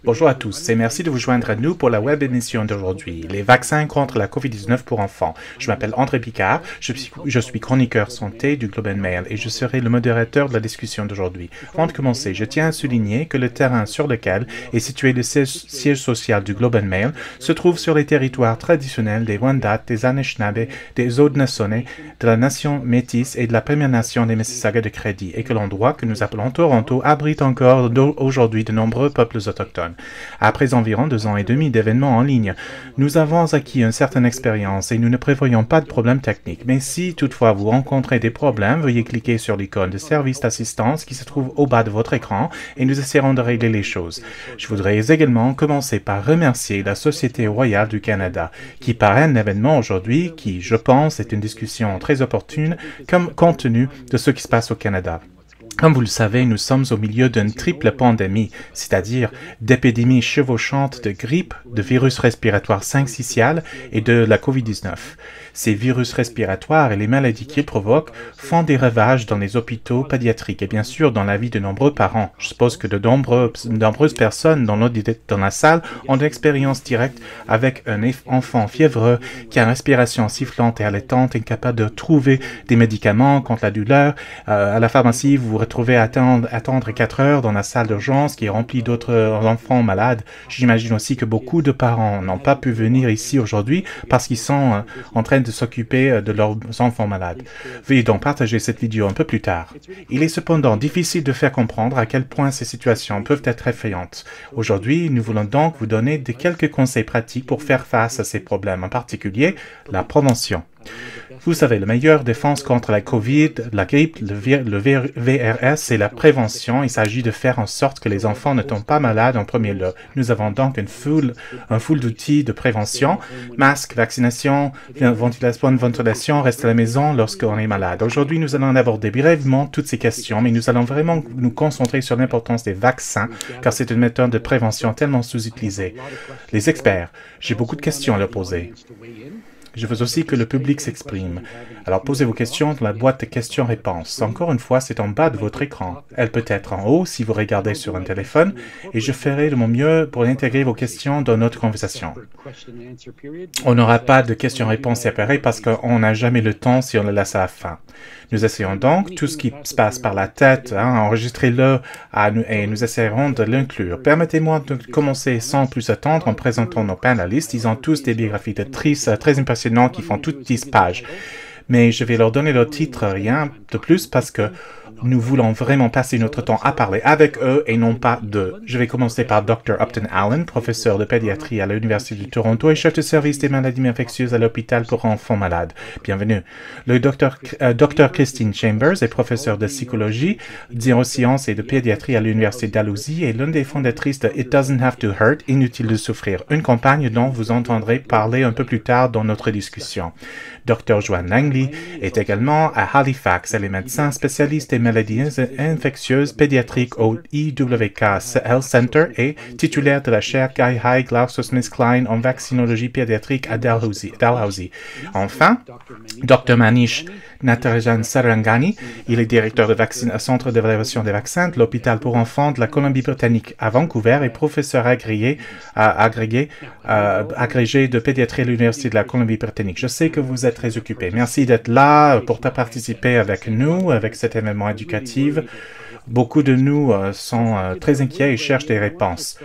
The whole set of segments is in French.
Bonjour à tous et merci de vous joindre à nous pour la web émission d'aujourd'hui, les vaccins contre la COVID-19 pour enfants. Je m'appelle André Picard, je suis chroniqueur santé du Globe and Mail et je serai le modérateur de la discussion d'aujourd'hui. Avant de commencer, je tiens à souligner que le terrain sur lequel est situé le siège social du Globe and Mail se trouve sur les territoires traditionnels des Wendat, des Anishinaabe, des Haudenosaunee, de la nation métisse et de la Première Nation des Mississauga de Crédit et que l'endroit que nous appelons Toronto abrite encore aujourd'hui de nombreux peuples autochtones. Après environ 2 ans et demi d'événements en ligne, nous avons acquis une certaine expérience et nous ne prévoyons pas de problèmes techniques. Mais si toutefois vous rencontrez des problèmes, veuillez cliquer sur l'icône de service d'assistance qui se trouve au bas de votre écran et nous essaierons de régler les choses. Je voudrais également commencer par remercier la Société royale du Canada qui parraine l'événement aujourd'hui qui, je pense, est une discussion très opportune compte tenu de ce qui se passe au Canada. Comme vous le savez, nous sommes au milieu d'une triple pandémie, c'est-à-dire d'épidémies chevauchantes de grippe, de virus respiratoire syncytial et de la COVID-19. Ces virus respiratoires et les maladies qu'ils provoquent font des ravages dans les hôpitaux pédiatriques et bien sûr dans la vie de nombreux parents. Je suppose que de nombreuses personnes dans la salle ont une expérience directe avec un enfant fiévreux qui a une respiration sifflante et allaitante, incapable de trouver des médicaments contre la douleur. À la pharmacie, vous vous retrouvez à attendre 4 heures dans la salle d'urgence qui est remplie d'autres enfants malades. J'imagine aussi que beaucoup de parents n'ont pas pu venir ici aujourd'hui parce qu'ils sont en train de s'occuper de leurs enfants malades. Veuillez donc partager cette vidéo un peu plus tard. Il est cependant difficile de faire comprendre à quel point ces situations peuvent être effrayantes. Aujourd'hui, nous voulons donc vous donner quelques conseils pratiques pour faire face à ces problèmes, en particulier la prévention. Vous savez, la meilleure défense contre la COVID, la grippe, le VRS, c'est la prévention. Il s'agit de faire en sorte que les enfants ne tombent pas malades en premier lieu. Nous avons donc un full d'outils de prévention, masques, vaccination, ventilation, reste à la maison lorsqu'on est malade. Aujourd'hui, nous allons aborder brièvement toutes ces questions, mais nous allons vraiment nous concentrer sur l'importance des vaccins, car c'est une méthode de prévention tellement sous-utilisée. Les experts, j'ai beaucoup de questions à leur poser. Je veux aussi que le public s'exprime. Alors posez vos questions dans la boîte de questions-réponses. Encore une fois, c'est en bas de votre écran. Elle peut être en haut si vous regardez sur un téléphone et je ferai de mon mieux pour intégrer vos questions dans notre conversation. On n'aura pas de questions-réponses séparées parce qu'on n'a jamais le temps si on le laisse à la fin. Nous essayons donc tout ce qui se passe par la tête, enregistrez-le et nous essaierons de l'inclure. Permettez-moi de commencer sans plus attendre en présentant nos panélistes. Ils ont tous des biographies d'actrices très impressionnantes qui font toutes 10 pages. Mais je vais leur donner leur titre, rien de plus, parce que nous voulons vraiment passer notre temps à parler avec eux et non pas d'eux. Je vais commencer par Dr. Upton Allen, professeur de pédiatrie à l'Université de Toronto et chef de service des maladies infectieuses à l'hôpital pour enfants malades. Bienvenue. Le Dr. Christine Chambers est professeur de psychologie, neurosciences et de pédiatrie à l'Université Dalhousie et l'une des fondatrices de It Doesn't Have to Hurt, Inutile de souffrir, une campagne dont vous entendrez parler un peu plus tard dans notre discussion. Dr. Joanne Langley est également à Halifax. Elle est médecin spécialiste des maladies infectieuses pédiatriques au IWK Health Center et titulaire de la chaire Guy High GlaxoSmithKline en vaccinologie pédiatrique à Dalhousie. Enfin, Dr. Manish Natarajan Sarangani, il est directeur de Centre d'évaluation des vaccins de l'hôpital pour enfants de la Colombie-Britannique à Vancouver et professeur agrégé de pédiatrie à l'Université de la Colombie-Britannique. Je sais que vous êtes très occupé. Merci d'être là pour participer avec nous, avec cet événement éducatif. Beaucoup de nous sont très inquiets et cherchent des réponses.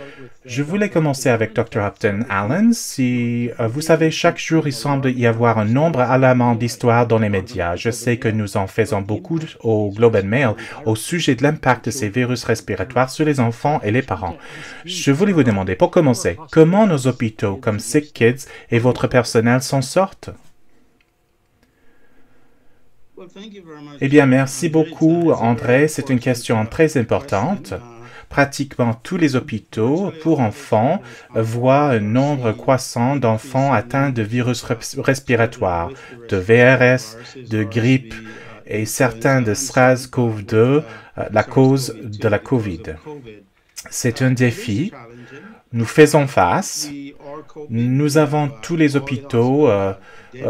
Je voulais commencer avec Dr. Upton Allen. Si vous savez, chaque jour, il semble y avoir un nombre alarmant d'histoires dans les médias. Je sais que nous en faisons beaucoup au Globe and Mail au sujet de l'impact de ces virus respiratoires sur les enfants et les parents. Je voulais vous demander, pour commencer, comment nos hôpitaux comme Sick Kids et votre personnel s'en sortent? Eh bien, merci beaucoup, André. C'est une question très importante. Pratiquement tous les hôpitaux pour enfants voient un nombre croissant d'enfants atteints de virus respiratoires, de VRS, de grippe et certains de SARS-CoV-2, la cause de la COVID. C'est un défi. Nous faisons face. Nous avons tous les hôpitaux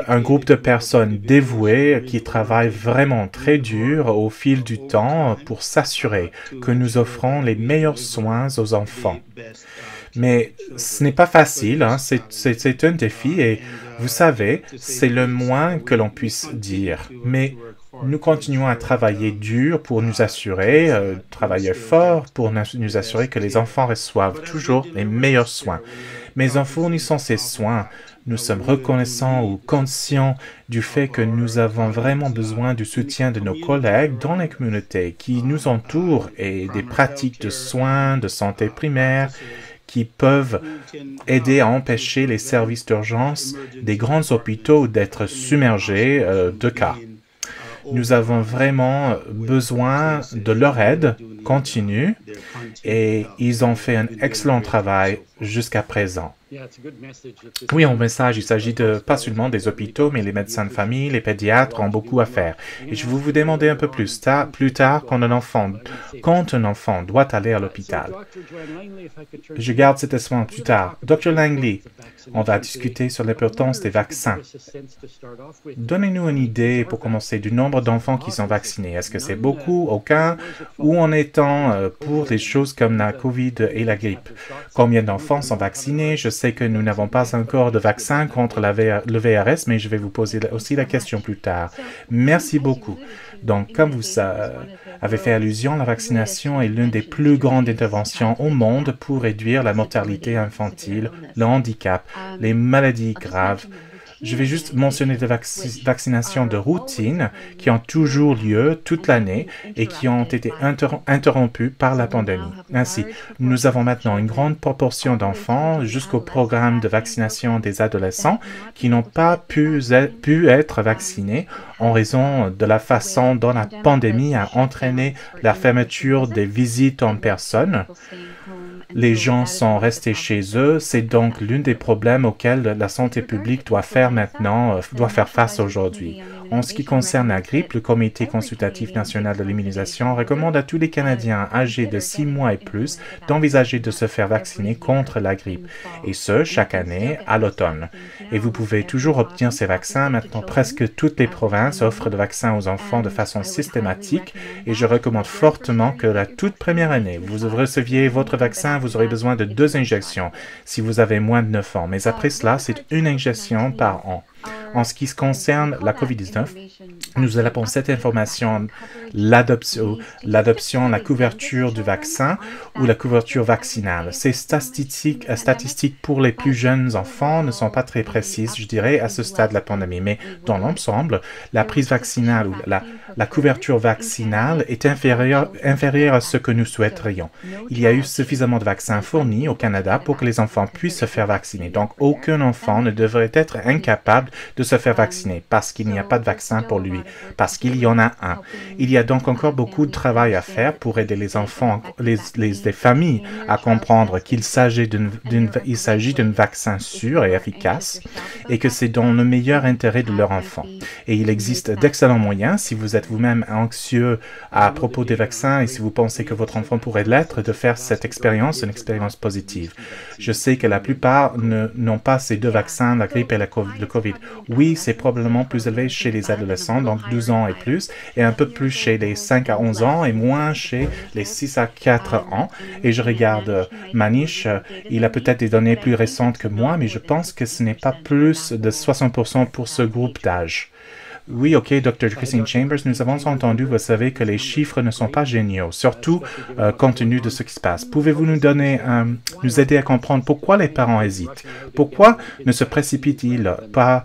un groupe de personnes dévouées qui travaillent vraiment très dur au fil du temps pour s'assurer que nous offrons les meilleurs soins aux enfants. Mais ce n'est pas facile, hein. C'est un défi et vous savez, c'est le moins que l'on puisse dire. Mais nous continuons à travailler dur pour nous assurer, travailler fort pour nous assurer que les enfants reçoivent toujours les meilleurs soins. Mais en fournissant ces soins, nous sommes reconnaissants ou conscients du fait que nous avons vraiment besoin du soutien de nos collègues dans les communautés qui nous entourent et des pratiques de soins, de santé primaire, qui peuvent aider à empêcher les services d'urgence des grands hôpitaux d'être submergés de cas. Nous avons vraiment besoin de leur aide continue et ils ont fait un excellent travail jusqu'à présent. Oui, en message, il s'agit pas seulement des hôpitaux, mais les médecins de famille, les pédiatres ont beaucoup à faire. Et je vais vous demander un peu plus tard quand un enfant doit aller à l'hôpital. Je garde cet espoir plus tard. Dr. Langley, on va discuter sur l'importance des vaccins. Donnez-nous une idée pour commencer du nombre d'enfants qui sont vaccinés. Est-ce que c'est beaucoup, aucun, ou en étant pour des choses comme la COVID et la grippe? Combien d'enfants sont vaccinés? Je sais que nous n'avons pas encore de vaccin contre le VRS, mais je vais vous poser aussi la question plus tard. Merci beaucoup. Donc, comme vous avez fait allusion, la vaccination est l'une des plus grandes interventions au monde pour réduire la mortalité infantile, le handicap, les maladies graves. Je vais juste mentionner des vaccinations de routine qui ont toujours lieu toute l'année et qui ont été interrompues par la pandémie. Ainsi, nous avons maintenant une grande proportion d'enfants jusqu'au programme de vaccination des adolescents qui n'ont pas pu être vaccinés en raison de la façon dont la pandémie a entraîné la fermeture des visites en personne. Les gens sont restés chez eux, c'est donc l'un des problèmes auxquels la santé publique doit faire face aujourd'hui. En ce qui concerne la grippe, le Comité consultatif national de l'immunisation recommande à tous les Canadiens âgés de 6 mois et plus d'envisager de se faire vacciner contre la grippe, et ce, chaque année, à l'automne. Et vous pouvez toujours obtenir ces vaccins. Maintenant, presque toutes les provinces offrent de vaccins aux enfants de façon systématique, et je recommande fortement que la toute première année, vous receviez votre vaccin, vous aurez besoin de 2 injections si vous avez moins de 9 ans. Mais après cela, c'est une injection par an. En ce qui concerne la COVID-19, nous appelons cette information l'adoption, la couverture du vaccin ou la couverture vaccinale. Ces statistiques pour les plus jeunes enfants ne sont pas très précises, je dirais, à ce stade de la pandémie. Mais dans l'ensemble, la prise vaccinale ou la couverture vaccinale est inférieure à ce que nous souhaiterions. Il y a eu suffisamment de vaccins fournis au Canada pour que les enfants puissent se faire vacciner. Donc, aucun enfant ne devrait être incapable de se faire vacciner parce qu'il n'y a pas de vaccin pour lui, parce qu'il y en a un. Il y a donc encore beaucoup de travail à faire pour aider les enfants, les familles à comprendre qu'il s'agit d'un vaccin sûr et efficace et que c'est dans le meilleur intérêt de leur enfant. Et il existe d'excellents moyens, si vous êtes vous-même anxieux à propos des vaccins et si vous pensez que votre enfant pourrait l'être, de faire cette expérience, une expérience positive. Je sais que la plupart n'ont pas ces 2 vaccins, la grippe et le COVID. Oui, c'est probablement plus élevé chez les adolescents, donc 12 ans et plus, et un peu plus chez les 5 à 11 ans et moins chez les 6 à 4 ans. Et je regarde Manish, il a peut-être des données plus récentes que moi, mais je pense que ce n'est pas plus de 60% pour ce groupe d'âge. Oui, OK, Dr. Christine Chambers, nous avons entendu, vous savez, que les chiffres ne sont pas géniaux, surtout compte tenu de ce qui se passe. Pouvez-vous nous aider à comprendre pourquoi les parents hésitent? Pourquoi ne se précipitent-ils pas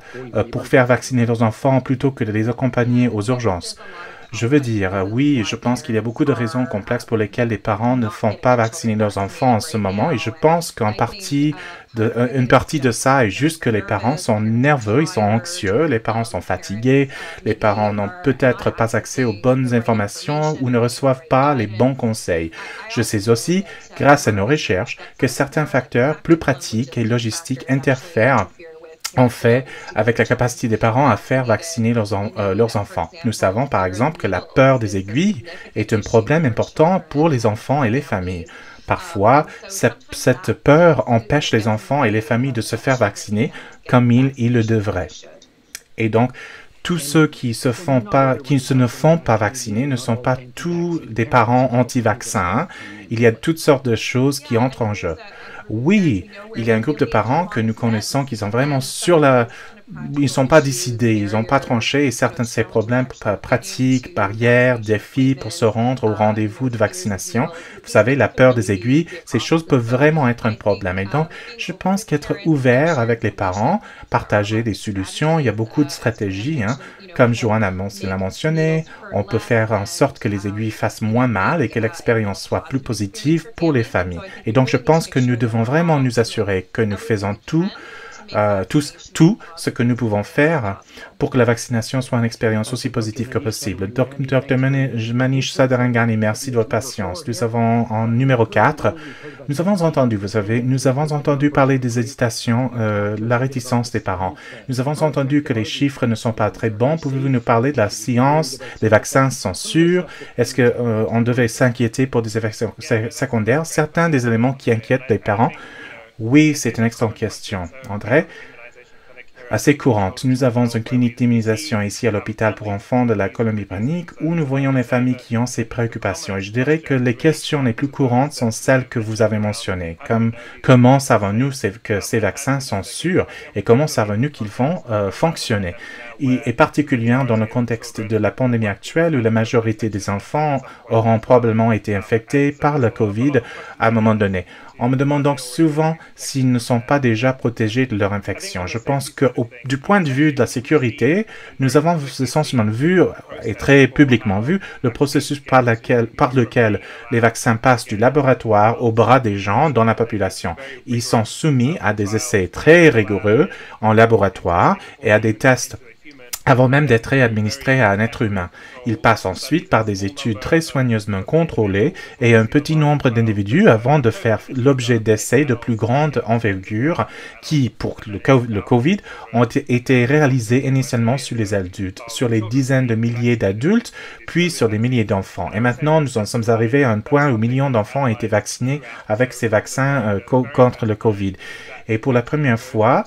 pour faire vacciner leurs enfants plutôt que de les accompagner aux urgences? Je veux dire, oui, je pense qu'il y a beaucoup de raisons complexes pour lesquelles les parents ne font pas vacciner leurs enfants en ce moment, et je pense qu'une partie de ça est juste que les parents sont nerveux, ils sont anxieux, les parents sont fatigués, les parents n'ont peut-être pas accès aux bonnes informations ou ne reçoivent pas les bons conseils. Je sais aussi, grâce à nos recherches, que certains facteurs plus pratiques et logistiques interfèrent en fait avec la capacité des parents à faire vacciner leurs enfants. Nous savons par exemple que la peur des aiguilles est un problème important pour les enfants et les familles. Parfois, cette peur empêche les enfants et les familles de se faire vacciner comme ils le devraient. Et donc, tous ceux qui ne font pas vacciner ne sont pas tous des parents anti-vaccins. Il y a toutes sortes de choses qui entrent en jeu. Oui, il y a un groupe de parents que nous connaissons qui sont vraiment sur la... Ils ne sont pas décidés, ils n'ont pas tranché et certains de ces problèmes pratiques, barrières, défis pour se rendre au rendez-vous de vaccination, vous savez, la peur des aiguilles, ces choses peuvent vraiment être un problème. Et donc, je pense qu'être ouvert avec les parents, partager des solutions, il y a beaucoup de stratégies, hein. Comme Joanne l'a mentionné, on peut faire en sorte que les aiguilles fassent moins mal et que l'expérience soit plus positive pour les familles. Et donc, je pense que nous devons vraiment nous assurer que nous faisons tout ce que nous pouvons faire pour que la vaccination soit une expérience aussi positive que possible. Dr. Manish Sadarangani, merci de votre patience. Nous avons en numéro 4, nous avons entendu parler des hésitations, la réticence des parents. Nous avons entendu que les chiffres ne sont pas très bons. Pouvez-vous nous parler de la science? Les vaccins sont sûrs? Est-ce qu'on devait s'inquiéter pour des effets secondaires? Certains des éléments qui inquiètent les parents. Oui, c'est une excellente question, André. Assez courante. Nous avons une clinique d'immunisation ici à l'hôpital pour enfants de la Colombie-Britannique où nous voyons les familles qui ont ces préoccupations. Et je dirais que les questions les plus courantes sont celles que vous avez mentionnées, comme comment savons-nous que ces vaccins sont sûrs et comment savons-nous qu'ils vont fonctionner. Et particulièrement dans le contexte de la pandémie actuelle où la majorité des enfants auront probablement été infectés par le COVID à un moment donné. On me demande donc souvent s'ils ne sont pas déjà protégés de leur infection. Je pense que du point de vue de la sécurité, nous avons essentiellement vu, et très publiquement vu, le processus par lequel les vaccins passent du laboratoire au bras des gens dans la population. Ils sont soumis à des essais très rigoureux en laboratoire et à des tests avant même d'être administré à un être humain. Il passe ensuite par des études très soigneusement contrôlées et un petit nombre d'individus avant de faire l'objet d'essais de plus grande envergure qui, pour le COVID, ont été réalisés initialement sur les adultes, sur les dizaines de milliers d'adultes, puis sur des milliers d'enfants. Et maintenant, nous en sommes arrivés à un point où millions d'enfants ont été vaccinés avec ces vaccins contre le COVID. Et pour la première fois,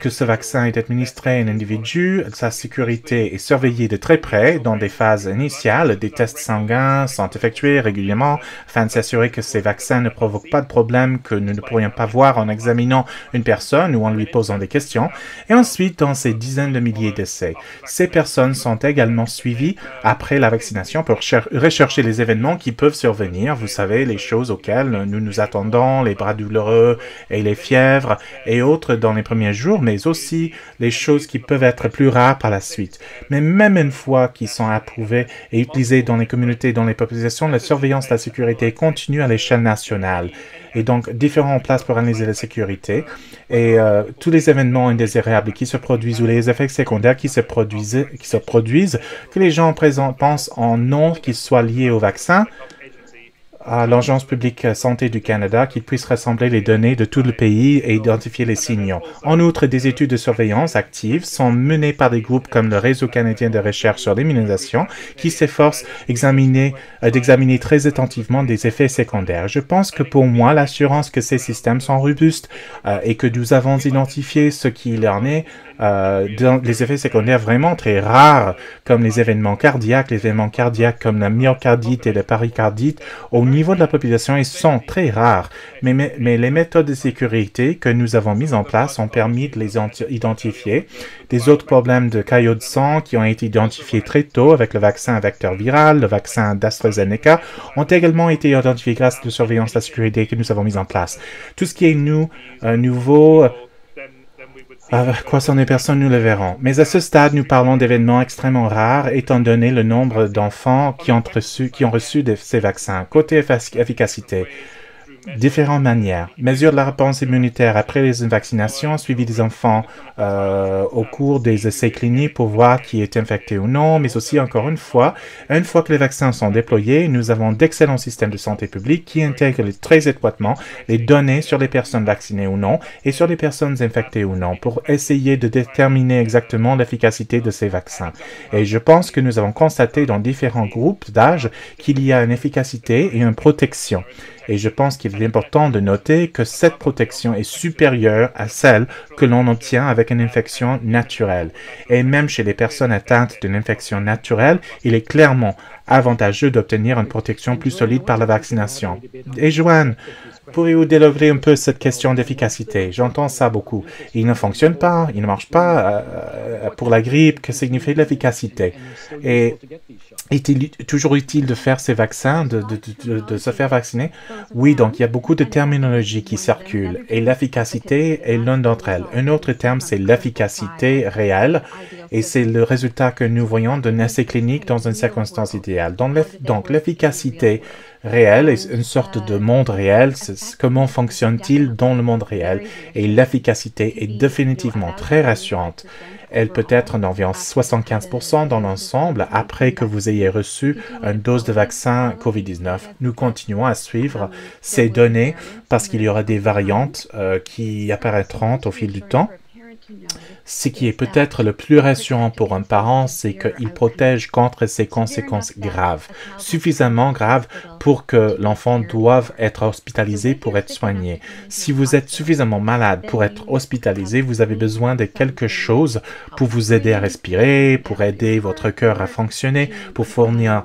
que ce vaccin est administré à un individu, sa sécurité est surveillée de très près dans des phases initiales. Des tests sanguins sont effectués régulièrement afin de s'assurer que ces vaccins ne provoquent pas de problèmes que nous ne pourrions pas voir en examinant une personne ou en lui posant des questions. Et ensuite, dans ces dizaines de milliers d'essais, ces personnes sont également suivies après la vaccination pour rechercher les événements qui peuvent survenir. Vous savez, les choses auxquelles nous nous attendons, les bras douloureux et les fièvres et autres dans les premiers jours, mais aussi les choses qui peuvent être plus rares par la suite. Mais même une fois qu'ils sont approuvés et utilisés dans les communautés, dans les populations, la surveillance de la sécurité continue à l'échelle nationale. Et donc, différentes places pour analyser la sécurité et tous les événements indésirables qui se produisent ou les effets secondaires qui se produisent, que les gens pensent en non qu'ils soient liés au vaccin, à l'Agence publique santé du Canada qu'il puisse rassembler les données de tout le pays et identifier les signaux. En outre, des études de surveillance actives sont menées par des groupes comme le Réseau canadien de recherche sur l'immunisation qui s'efforcent d'examiner très attentivement des effets secondaires. Je pense que pour moi, l'assurance que ces systèmes sont robustes et que nous avons identifié ce qu'il en est, dans les effets secondaires vraiment très rares, comme les événements cardiaques comme la myocardite et la péricardite, au niveau de la population, ils sont très rares. Mais les méthodes de sécurité que nous avons mises en place ont permis de les identifier. Des autres problèmes de caillots de sang qui ont été identifiés très tôt avec le vaccin à vecteur viral, le vaccin d'AstraZeneca, ont également été identifiés grâce à la surveillance de la sécurité que nous avons mise en place. Tout ce qui est nouveau, croissant des personnes, nous le verrons. Mais à ce stade, nous parlons d'événements extrêmement rares, étant donné le nombre d'enfants qui ont reçu ces vaccins. Côté efficacité, différentes manières. Mesure de la réponse immunitaire après les vaccinations, suivi des enfants au cours des essais cliniques pour voir qui est infecté ou non, mais aussi, encore une fois que les vaccins sont déployés, nous avons d'excellents systèmes de santé publique qui intègrent très étroitement les données sur les personnes vaccinées ou non et sur les personnes infectées ou non pour essayer de déterminer exactement l'efficacité de ces vaccins. Et je pense que nous avons constaté dans différents groupes d'âge qu'il y a une efficacité et une protection. Et je pense qu'il est important de noter que cette protection est supérieure à celle que l'on obtient avec une infection naturelle. Et même chez les personnes atteintes d'une infection naturelle, il est clairement avantageux d'obtenir une protection plus solide par la vaccination. Et Joanne, pourriez-vous développer un peu cette question d'efficacité? J'entends ça beaucoup. Il ne fonctionne pas, il ne marche pas pour la grippe. Que signifie l'efficacité? Et est-il toujours utile de faire ces vaccins, de se faire vacciner? Oui, donc il y a beaucoup de terminologies qui circulent et l'efficacité est l'une d'entre elles. Un autre terme, c'est l'efficacité réelle et c'est le résultat que nous voyons d'un essai clinique dans une circonstance idéale. Donc l'efficacité réelle est une sorte de monde réel. Comment fonctionne-t-il dans le monde réel? Et l'efficacité est définitivement très rassurante. Elle peut être d'environ 75% dans l'ensemble après que vous ayez reçu une dose de vaccin COVID-19. Nous continuons à suivre ces données parce qu'il y aura des variantes qui apparaîtront au fil du temps. Ce qui est peut-être le plus rassurant pour un parent, c'est qu'il protège contre ces conséquences graves, suffisamment graves pour que l'enfant doive être hospitalisé pour être soigné. Si vous êtes suffisamment malade pour être hospitalisé, vous avez besoin de quelque chose pour vous aider à respirer, pour aider votre cœur à fonctionner, pour fournir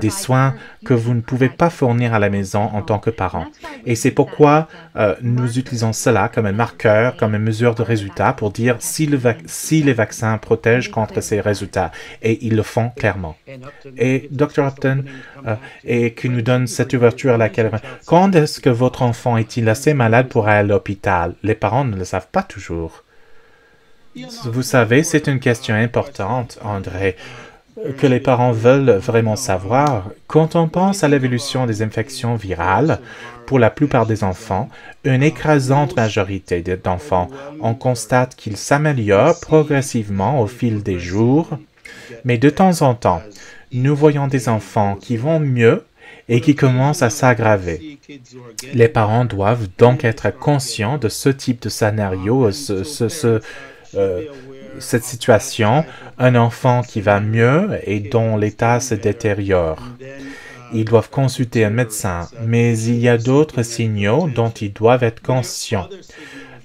des soins que vous ne pouvez pas fournir à la maison en tant que parent. Et c'est pourquoi nous utilisons cela comme un marqueur, comme une mesure de résultat pour dire si les vaccins protègent contre ces résultats. Et ils le font clairement. Et Dr. Upton, et qui nous donne cette ouverture à laquelle... Quand est-ce que votre enfant est-il assez malade pour aller à l'hôpital? Les parents ne le savent pas toujours. Vous savez, c'est une question importante, André, que les parents veulent vraiment savoir. Quand on pense à l'évolution des infections virales, pour la plupart des enfants, une écrasante majorité d'enfants, on constate qu'ils s'améliorent progressivement au fil des jours, mais de temps en temps, nous voyons des enfants qui vont mieux et qui commencent à s'aggraver. Les parents doivent donc être conscients de ce type de scénario, cette situation, un enfant qui va mieux et dont l'état se détériore. Ils doivent consulter un médecin, mais il y a d'autres signaux dont ils doivent être conscients.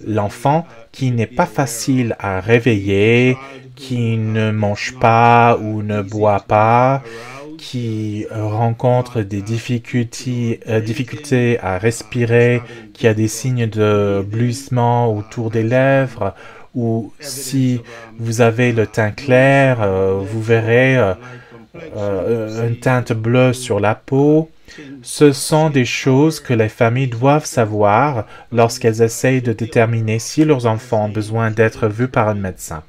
L'enfant qui n'est pas facile à réveiller, qui ne mange pas ou ne boit pas, qui rencontre des difficultés à respirer, qui a des signes de bluissement autour des lèvres, ou si vous avez le teint clair, vous verrez une teinte bleue sur la peau. Ce sont des choses que les familles doivent savoir lorsqu'elles essayent de déterminer si leurs enfants ont besoin d'être vus par un médecin.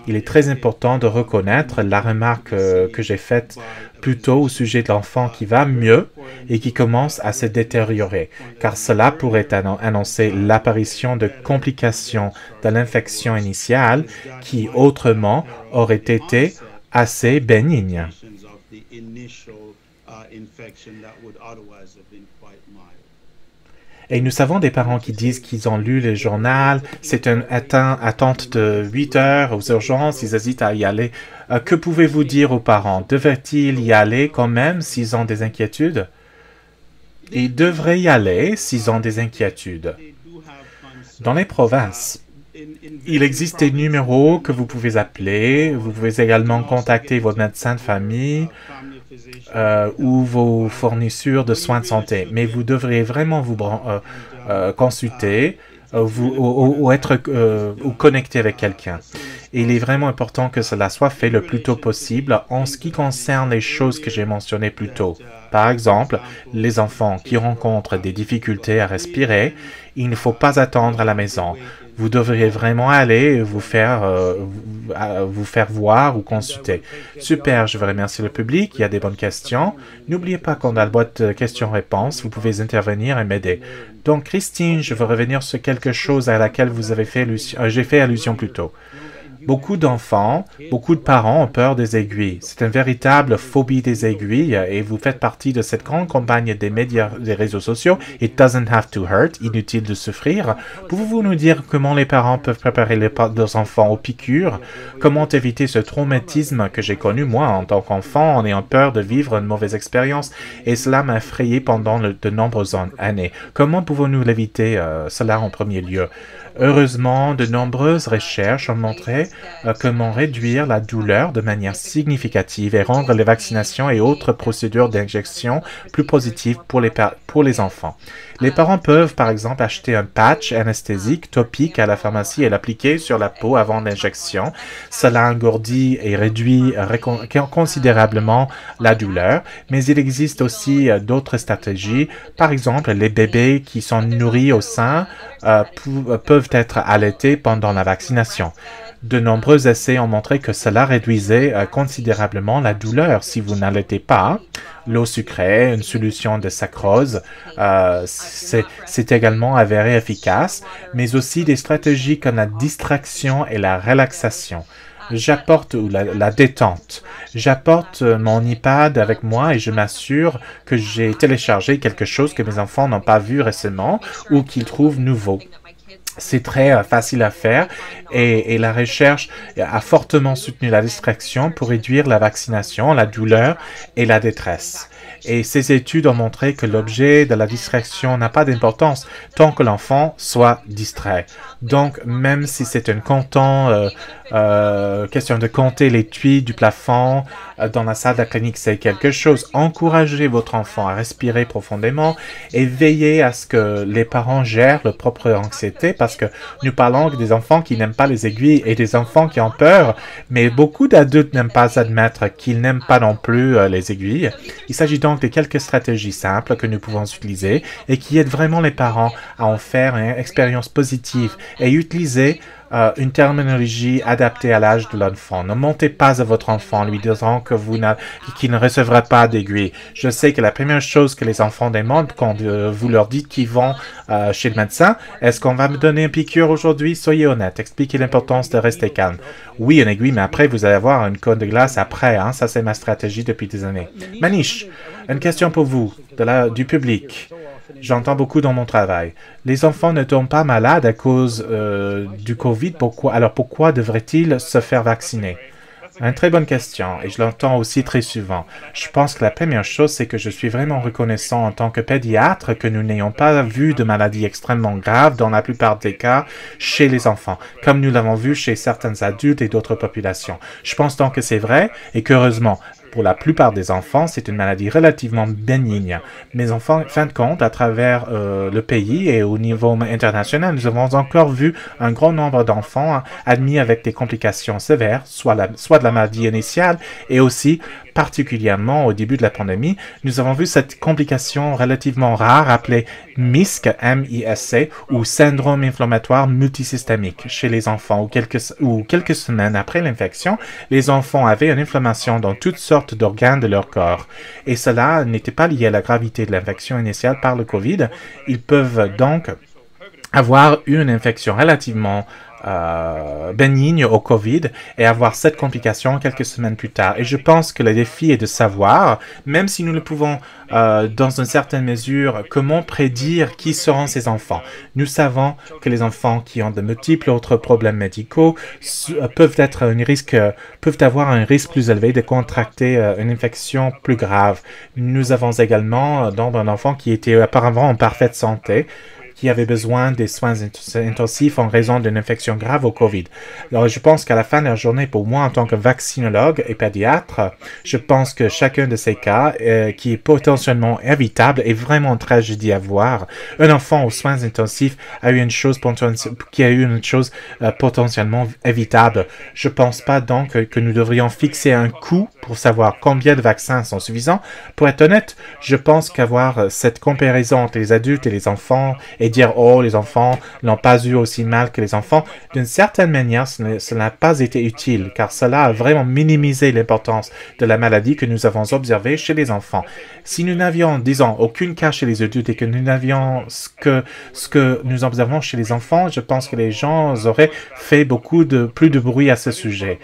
Il est très important de reconnaître la remarque que j'ai faite plus tôt au sujet de l'enfant qui va mieux et qui commence à se détériorer, car cela pourrait annoncer l'apparition de complications de l'infection initiale qui, autrement, auraient été assez bénignes. Et nous savons des parents qui disent qu'ils ont lu le journal, c'est une attente de 8 heures aux urgences, ils hésitent à y aller. Que pouvez-vous dire aux parents? Devraient-ils y aller quand même s'ils ont des inquiétudes? Ils devraient y aller s'ils ont des inquiétudes. Dans les provinces, il existe des numéros que vous pouvez appeler. Vous pouvez également contacter votre médecin de famille ou vos fournisseurs de soins de santé. Mais vous devriez vraiment vous consulter ou connecter avec quelqu'un. Il est vraiment important que cela soit fait le plus tôt possible en ce qui concerne les choses que j'ai mentionnées plus tôt. Par exemple, les enfants qui rencontrent des difficultés à respirer, il ne faut pas attendre à la maison. Vous devriez vraiment aller vous faire voir ou consulter. Super, je veux remercier le public. Il y a des bonnes questions. N'oubliez pas qu'on a la boîte de questions-réponses. Vous pouvez intervenir et m'aider. Donc, Christine, je veux revenir sur quelque chose à laquelle j'ai fait allusion plus tôt. Beaucoup d'enfants, beaucoup de parents ont peur des aiguilles. C'est une véritable phobie des aiguilles et vous faites partie de cette grande campagne des médias, des réseaux sociaux. It doesn't have to hurt, inutile de souffrir. Pouvez-vous nous dire comment les parents peuvent préparer leurs enfants aux piqûres? Comment éviter ce traumatisme que j'ai connu, moi, en tant qu'enfant, en ayant peur de vivre une mauvaise expérience? Et cela m'a effrayé pendant de nombreuses années. Comment pouvons-nous l'éviter, cela en premier lieu? Heureusement, de nombreuses recherches ont montré comment réduire la douleur de manière significative et rendre les vaccinations et autres procédures d'injection plus positives pour les enfants. Les parents peuvent, par exemple, acheter un patch anesthésique topique à la pharmacie et l'appliquer sur la peau avant l'injection. Cela engourdit et réduit considérablement la douleur, mais il existe aussi d'autres stratégies. Par exemple, les bébés qui sont nourris au sein peuvent être allaités pendant la vaccination. De nombreux essais ont montré que cela réduisait considérablement la douleur si vous n'allaitez pas. L'eau sucrée, une solution de saccharose, c'est également avéré efficace, mais aussi des stratégies comme la distraction et la relaxation. J'apporte la détente. J'apporte mon iPad avec moi et je m'assure que j'ai téléchargé quelque chose que mes enfants n'ont pas vu récemment ou qu'ils trouvent nouveau. C'est très facile à faire et la recherche a fortement soutenu la distraction pour réduire la vaccination, la douleur et la détresse. Et ces études ont montré que l'objet de la distraction n'a pas d'importance tant que l'enfant soit distrait. Donc, même si c'est une question de compter les tuiles du plafond dans la salle de la clinique, c'est quelque chose. Encouragez votre enfant à respirer profondément et veillez à ce que les parents gèrent leur propre anxiété parce que nous parlons des enfants qui n'aiment pas les aiguilles et des enfants qui ont peur, mais beaucoup d'adultes n'aiment pas admettre qu'ils n'aiment pas non plus les aiguilles. Il s'agit donc de quelques stratégies simples que nous pouvons utiliser et qui aident vraiment les parents à en faire une expérience positive et utiliser une terminologie adaptée à l'âge de l'enfant. Ne montez pas à votre enfant lui disant qu'il ne recevra pas d'aiguille. Je sais que la première chose que les enfants demandent quand vous leur dites qu'ils vont chez le médecin, est-ce qu'on va me donner une piqûre aujourd'hui? Soyez honnête, expliquez l'importance de rester calme. Oui, une aiguille, mais après, vous allez avoir une cône de glace après. Hein? Ça, c'est ma stratégie depuis des années. Manish, une question pour vous, du public. J'entends beaucoup dans mon travail. Les enfants ne tombent pas malades à cause du COVID. Alors pourquoi devraient-ils se faire vacciner? Une très bonne question et je l'entends aussi très souvent. Je pense que la première chose, c'est que je suis vraiment reconnaissant en tant que pédiatre que nous n'ayons pas vu de maladies extrêmement graves dans la plupart des cas chez les enfants, comme nous l'avons vu chez certains adultes et d'autres populations. Je pense donc que c'est vrai et qu'heureusement, pour la plupart des enfants, c'est une maladie relativement bénigne. Mais en fin de compte, à travers le pays et au niveau international, nous avons encore vu un grand nombre d'enfants admis avec des complications sévères, soit de la maladie initiale et aussi particulièrement au début de la pandémie, nous avons vu cette complication relativement rare appelée MISC, M-I-S-C, ou syndrome inflammatoire multisystémique chez les enfants, ou quelques semaines après l'infection, les enfants avaient une inflammation dans toutes sortes d'organes de leur corps. Et cela n'était pas lié à la gravité de l'infection initiale par le COVID. Ils peuvent donc avoir eu une infection relativement bénigne au COVID et avoir cette complication quelques semaines plus tard. Et je pense que le défi est de savoir, même si nous le pouvons dans une certaine mesure, comment prédire qui seront ces enfants. Nous savons que les enfants qui ont de multiples autres problèmes médicaux peuvent avoir un risque plus élevé de contracter une infection plus grave. Nous avons également donc un enfant qui était apparemment en parfaite santé, qui avait besoin des soins intensifs en raison d'une infection grave au COVID. Alors, je pense qu'à la fin de la journée, pour moi, en tant que vaccinologue et pédiatre, je pense que chacun de ces cas, qui est potentiellement évitable, est vraiment une tragédie à voir. Un enfant aux soins intensifs a eu une chose potentiellement évitable. Je pense pas donc que nous devrions fixer un coût pour savoir combien de vaccins sont suffisants. Pour être honnête, je pense qu'avoir cette comparaison entre les adultes et les enfants et dire « Oh, les enfants n'ont pas eu aussi mal que les enfants », d'une certaine manière, cela n'a pas été utile, car cela a vraiment minimisé l'importance de la maladie que nous avons observée chez les enfants. Si nous n'avions, disons, aucun cas chez les adultes et que nous n'avions ce que nous observons chez les enfants, je pense que les gens auraient fait plus de bruit à ce sujet.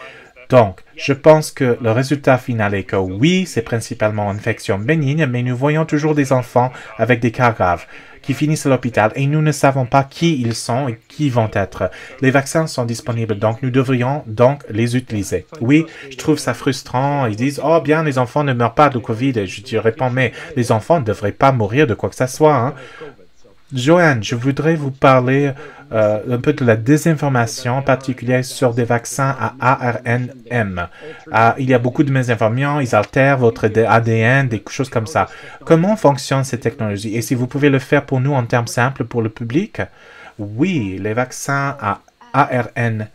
Donc, je pense que le résultat final est que oui, c'est principalement une infection bénigne, mais nous voyons toujours des enfants avec des cas graves qui finissent à l'hôpital et nous ne savons pas qui ils sont et qui vont être. Les vaccins sont disponibles, donc nous devrions donc les utiliser. Oui, je trouve ça frustrant. Ils disent « Oh bien, les enfants ne meurent pas de COVID ». Et je réponds « Mais les enfants ne devraient pas mourir de quoi que ce soit. Hein. » Joanne, je voudrais vous parler un peu de la désinformation particulière sur des vaccins à ARNM. Il y a beaucoup de mésinformations, ils altèrent votre ADN, des choses comme ça. Comment fonctionnent ces technologies? Et si vous pouvez le faire pour nous en termes simples pour le public? Oui, les vaccins à ARNM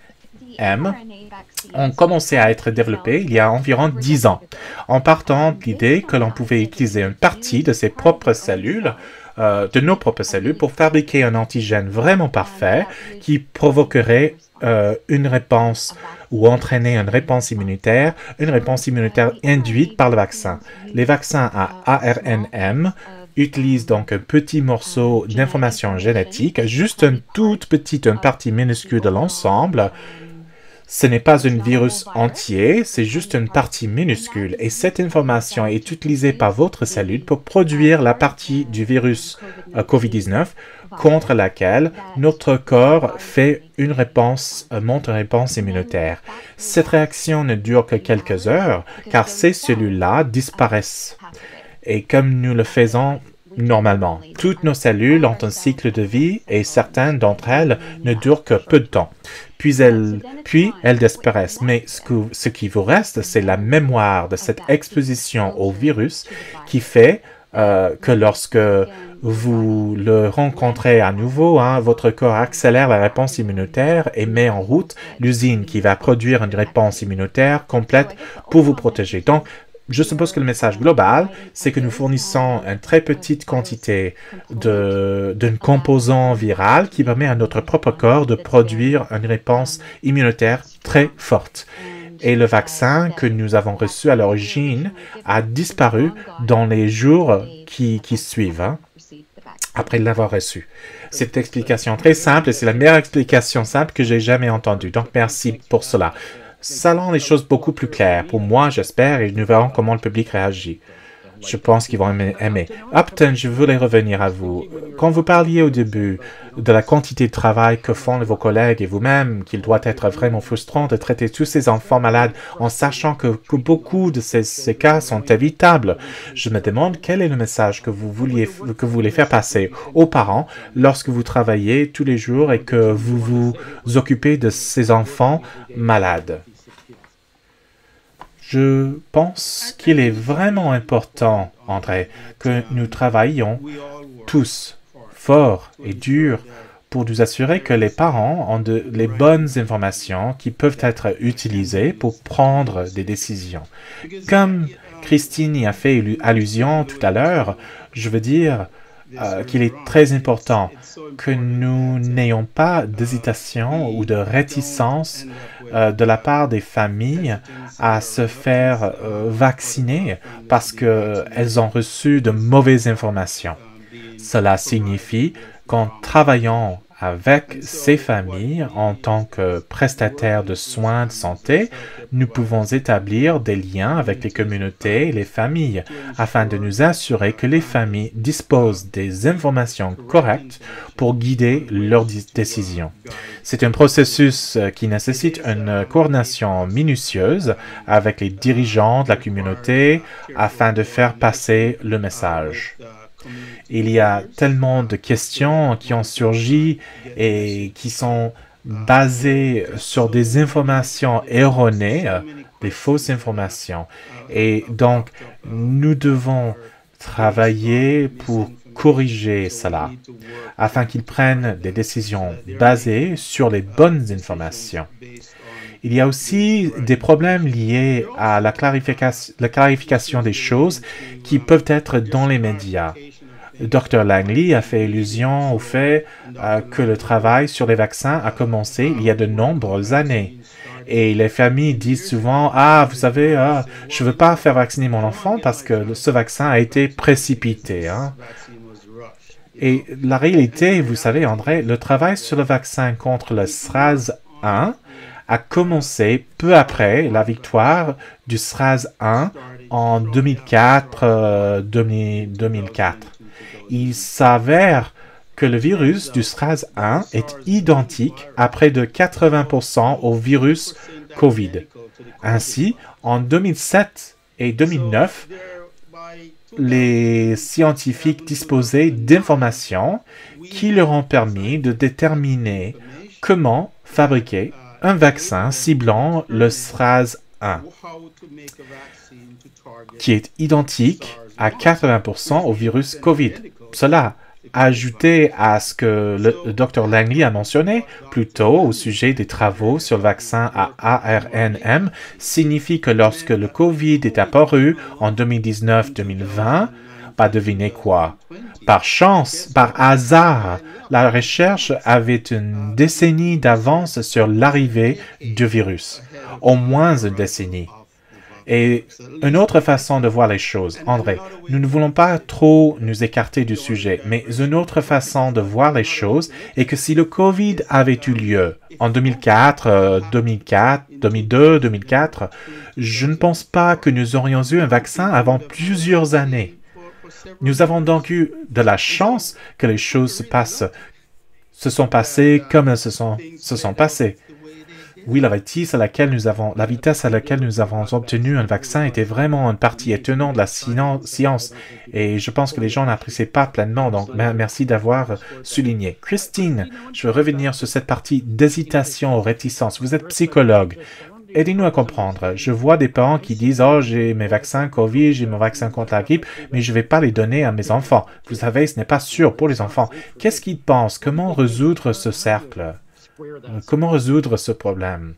ont commencé à être développés il y a environ 10 ans, en partant de l'idée que l'on pouvait utiliser une partie de ses propres cellules, de nos propres cellules, pour fabriquer un antigène vraiment parfait qui provoquerait une réponse ou entraîner une réponse immunitaire induite par le vaccin. Les vaccins à ARNM utilisent donc un petit morceau d'information génétique, juste une partie minuscule de l'ensemble. Ce n'est pas un virus entier, c'est juste une partie minuscule. Et cette information est utilisée par votre cellule pour produire la partie du virus COVID-19 contre laquelle notre corps monte une réponse immunitaire. Cette réaction ne dure que quelques heures, car ces cellules-là disparaissent. Et comme nous le faisons normalement, toutes nos cellules ont un cycle de vie et certaines d'entre elles ne durent que peu de temps. Puis elles disparaissent. Mais ce qui vous reste, c'est la mémoire de cette exposition au virus qui fait que lorsque vous le rencontrez à nouveau, votre corps accélère la réponse immunitaire et met en route l'usine qui va produire une réponse immunitaire complète pour vous protéger. Donc, je suppose que le message global, c'est que nous fournissons une très petite quantité d'un composant viral qui permet à notre propre corps de produire une réponse immunitaire très forte. Et le vaccin que nous avons reçu à l'origine a disparu dans les jours qui suivent, après l'avoir reçu. C'est une explication très simple et c'est la meilleure explication simple que j'ai jamais entendue. Donc, merci pour cela. Ça rend les choses beaucoup plus claires. Pour moi, j'espère, et nous verrons comment le public réagit. Je pense qu'ils vont aimer. Upton, je voulais revenir à vous. Quand vous parliez au début de la quantité de travail que font vos collègues et vous-même, qu'il doit être vraiment frustrant de traiter tous ces enfants malades en sachant que beaucoup de ces cas sont évitables, je me demande quel est le message que vous voulez faire passer aux parents lorsque vous travaillez tous les jours et que vous vous occupez de ces enfants malades. Je pense qu'il est vraiment important, André, que nous travaillions tous fort et dur pour nous assurer que les parents ont les bonnes informations qui peuvent être utilisées pour prendre des décisions. Comme Christine y a fait allusion tout à l'heure, je veux dire qu'il est très important que nous n'ayons pas d'hésitation ou de réticence de la part des familles à se faire vacciner parce qu'elles ont reçu de mauvaises informations. Cela signifie qu'en travaillant avec ces familles en tant que prestataires de soins de santé, nous pouvons établir des liens avec les communautés et les familles afin de nous assurer que les familles disposent des informations correctes pour guider leurs décisions. C'est un processus qui nécessite une coordination minutieuse avec les dirigeants de la communauté afin de faire passer le message. Il y a tellement de questions qui ont surgi et qui sont basées sur des informations erronées, des fausses informations. Et donc, nous devons travailler pour corriger cela, afin qu'ils prennent des décisions basées sur les bonnes informations. Il y a aussi des problèmes liés à la clarification des choses qui peuvent être dans les médias. Dr. Langley a fait allusion au fait que le travail sur les vaccins a commencé il y a de nombreuses années. Et les familles disent souvent, « Ah, vous savez, je ne veux pas faire vacciner mon enfant parce que ce vaccin a été précipité. » Et la réalité, vous savez, André, le travail sur le vaccin contre le SRAS-1 a commencé peu après la victoire du SRAS-1 en 2004. Il s'avère que le virus du SRAS-1 est identique à près de 80% au virus COVID. Ainsi, en 2007 et 2009, les scientifiques disposaient d'informations qui leur ont permis de déterminer comment fabriquer un vaccin ciblant le SRAS-1, qui est identique à 80% au virus COVID. Cela, ajouté à ce que le Dr Langley a mentionné plus tôt au sujet des travaux sur le vaccin à ARNM, signifie que lorsque le COVID est apparu en 2019-2020, devinez quoi? Par chance, par hasard, la recherche avait une décennie d'avance sur l'arrivée du virus, au moins une décennie. Et une autre façon de voir les choses, André, nous ne voulons pas trop nous écarter du sujet, mais une autre façon de voir les choses est que si le COVID avait eu lieu en 2002, 2004, je ne pense pas que nous aurions eu un vaccin avant plusieurs années. Nous avons donc eu de la chance que les choses se sont passées comme elles se sont passées. Oui, la vitesse à laquelle nous avons obtenu un vaccin était vraiment une partie étonnante de la science. Et je pense que les gens n'appréciaient pas pleinement. Donc, merci d'avoir souligné. Christine, je veux revenir sur cette partie d'hésitation ou réticence. Vous êtes psychologue. Aidez-nous à comprendre. Je vois des parents qui disent « Oh, j'ai mes vaccins COVID, j'ai mon vaccin contre la grippe, mais je ne vais pas les donner à mes enfants. » Vous savez, ce n'est pas sûr pour les enfants. Qu'est-ce qu'ils pensent? Comment résoudre ce cercle? Comment résoudre ce problème?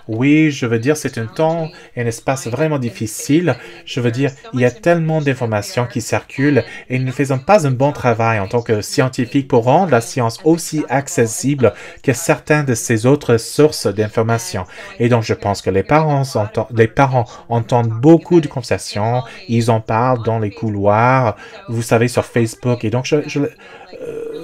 Oui, je veux dire, c'est un temps et un espace vraiment difficile. Je veux dire, il y a tellement d'informations qui circulent et nous ne faisons pas un bon travail en tant que scientifiques pour rendre la science aussi accessible que certaines de ces autres sources d'informations. Et donc, je pense que les parents entendent beaucoup de conversations, ils en parlent dans les couloirs, vous savez, sur Facebook. Et donc, je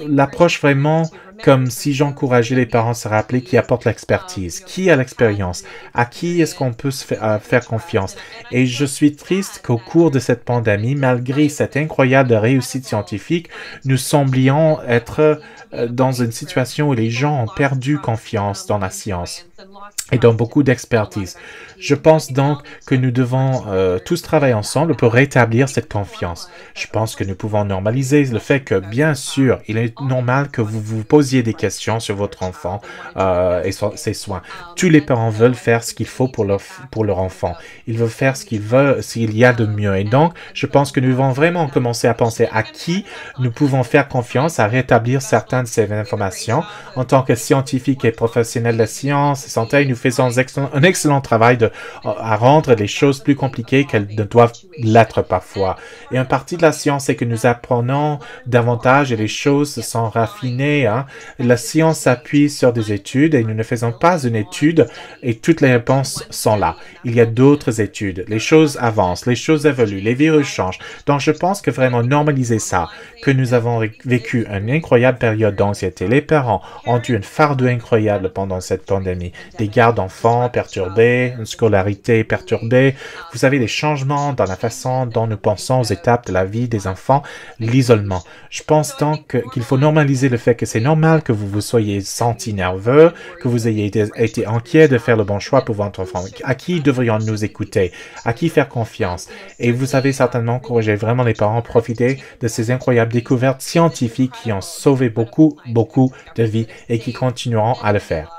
l'approche vraiment comme si j'encourageais les parents à se rappeler qui apporte l'expertise, qui a l'expérience, à qui est-ce qu'on peut se faire confiance. Et je suis triste qu'au cours de cette pandémie, malgré cette incroyable réussite scientifique, nous semblions être dans une situation où les gens ont perdu confiance dans la science et dans beaucoup d'expertise. Je pense donc que nous devons tous travailler ensemble pour rétablir cette confiance. Je pense que nous pouvons normaliser le fait que, bien sûr, il est normal que vous vous posiez des questions sur votre enfant et ses soins. Tous les parents veulent faire ce qu'il faut pour leur enfant. Ils veulent faire ce qu'ils veulent, s'il y a de mieux. Et donc, je pense que nous devons vraiment commencer à penser à qui nous pouvons faire confiance à rétablir certaines de ces informations. En tant que scientifiques et professionnels de la science et santé, nous faisons un excellent travail à rendre les choses plus compliquées qu'elles ne doivent l'être parfois. Et une partie de la science, c'est que nous apprenons davantage et les choses sont raffinées. La science s'appuie sur des études et nous ne faisons pas une étude et toutes les réponses sont là. Il y a d'autres études. Les choses avancent, les choses évoluent, les virus changent. Donc, je pense que vraiment normaliser ça, que nous avons vécu une incroyable période d'anxiété. Les parents ont eu un fardeau incroyable pendant cette pandémie. Des gardes d'enfants perturbés, une scolarité perturbée. Vous savez, des changements dans la façon dont nous pensons aux étapes de la vie des enfants, l'isolement. Je pense donc qu'il faut normaliser le fait que c'est normal que vous vous soyez senti nerveux, que vous ayez été inquiet de faire le bon choix pour votre enfant. À qui devrions-nous écouter? À qui faire confiance? Et vous savez certainement que j'ai vraiment les parents profiter de ces incroyables découvertes scientifiques qui ont sauvé beaucoup de vies et qui continueront à le faire.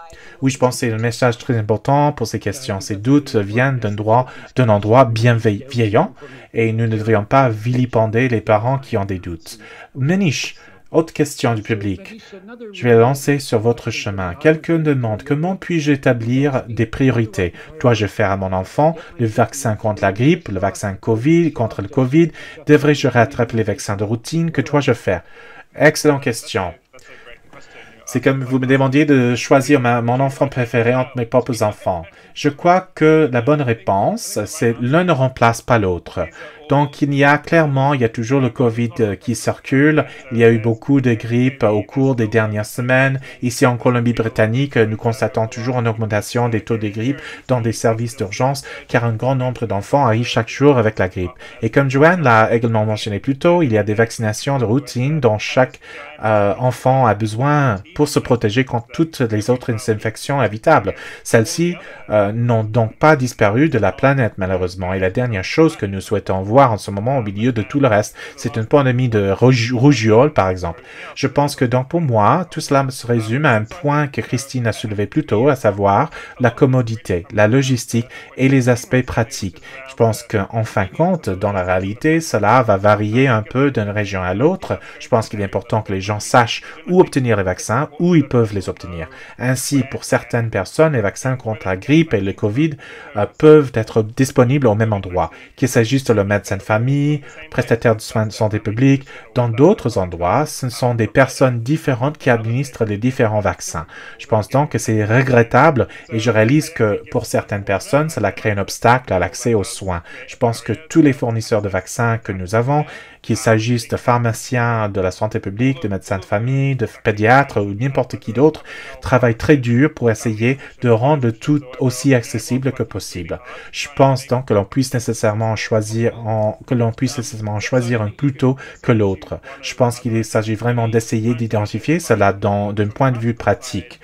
Oui, je pense que c'est un message très important pour ces questions. Ces doutes viennent d'un endroit bienveillant et nous ne devrions pas vilipender les parents qui ont des doutes. Manish, autre question du public. Je vais lancer sur votre chemin. Quelqu'un demande comment puis-je établir des priorités? Dois-je faire à mon enfant le vaccin contre la grippe, le vaccin contre le COVID? Devrais-je rattraper les vaccins de routine? Que dois-je faire? Excellente question. C'est comme vous me demandiez de choisir mon enfant préféré entre mes propres enfants. Je crois que la bonne réponse, c'est l'un ne remplace pas l'autre. Donc, il y a toujours le COVID qui circule. Il y a eu beaucoup de grippe au cours des dernières semaines. Ici, en Colombie-Britannique, nous constatons toujours une augmentation des taux de grippe dans des services d'urgence, car un grand nombre d'enfants arrivent chaque jour avec la grippe. Et comme Joanne l'a également mentionné plus tôt, il y a des vaccinations de routine dont chaque enfant a besoin pour se protéger contre toutes les autres infections évitables. Celles-ci n'ont donc pas disparu de la planète, malheureusement. Et la dernière chose que nous souhaitons voir, voir en ce moment au milieu de tout le reste. C'est une pandémie de rougeole, par exemple. Je pense que donc pour moi, tout cela se résume à un point que Christine a soulevé plus tôt, à savoir la commodité, la logistique et les aspects pratiques. Je pense qu'en fin de compte, dans la réalité, cela va varier un peu d'une région à l'autre. Je pense qu'il est important que les gens sachent où obtenir les vaccins, où ils peuvent les obtenir. Ainsi, pour certaines personnes, les vaccins contre la grippe et le COVID peuvent être disponibles au même endroit, qu'il s'agisse de leur médecin de famille, prestataire de soins de santé publique. Dans d'autres endroits, ce sont des personnes différentes qui administrent les différents vaccins. Je pense donc que c'est regrettable et je réalise que pour certaines personnes, cela crée un obstacle à l'accès aux soins. Je pense que tous les fournisseurs de vaccins que nous avons, qu'il s'agisse de pharmaciens, de la santé publique, de médecins de famille, de pédiatres ou n'importe qui d'autre, travaillent très dur pour essayer de rendre tout aussi accessible que possible. Je pense donc que l'on puisse nécessairement choisir un plus tôt que l'autre. Je pense qu'il s'agit vraiment d'essayer d'identifier cela d'un point de vue pratique.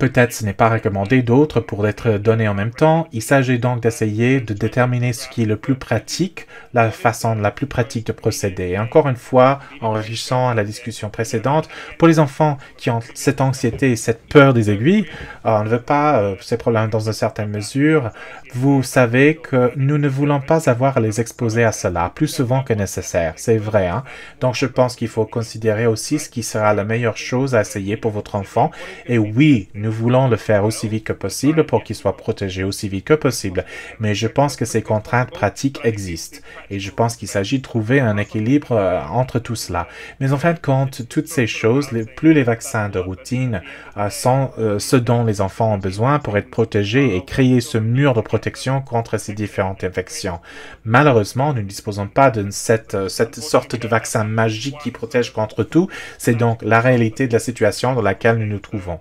Peut-être ce n'est pas recommandé d'autres pour être donnés en même temps. Il s'agit donc d'essayer de déterminer ce qui est le plus pratique, la façon la plus pratique de procéder. Et encore une fois, en réfléchissant à la discussion précédente, pour les enfants qui ont cette anxiété et cette peur des aiguilles, on ne veut pas ces problèmes dans une certaine mesure. Vous savez que nous ne voulons pas avoir à les exposer à cela plus souvent que nécessaire. C'est vrai, hein? Donc je pense qu'il faut considérer aussi ce qui sera la meilleure chose à essayer pour votre enfant. Et oui, nous voulons le faire aussi vite que possible pour qu'il soit protégé aussi vite que possible. Mais je pense que ces contraintes pratiques existent. Et je pense qu'il s'agit de trouver un équilibre entre tout cela. Mais en fin de compte, toutes ces choses, plus les vaccins de routine sont ce dont les enfants ont besoin pour être protégés et créer ce mur de protection contre ces différentes infections. Malheureusement, nous ne disposons pas de cette sorte de vaccin magique qui protège contre tout. C'est donc la réalité de la situation dans laquelle nous nous trouvons.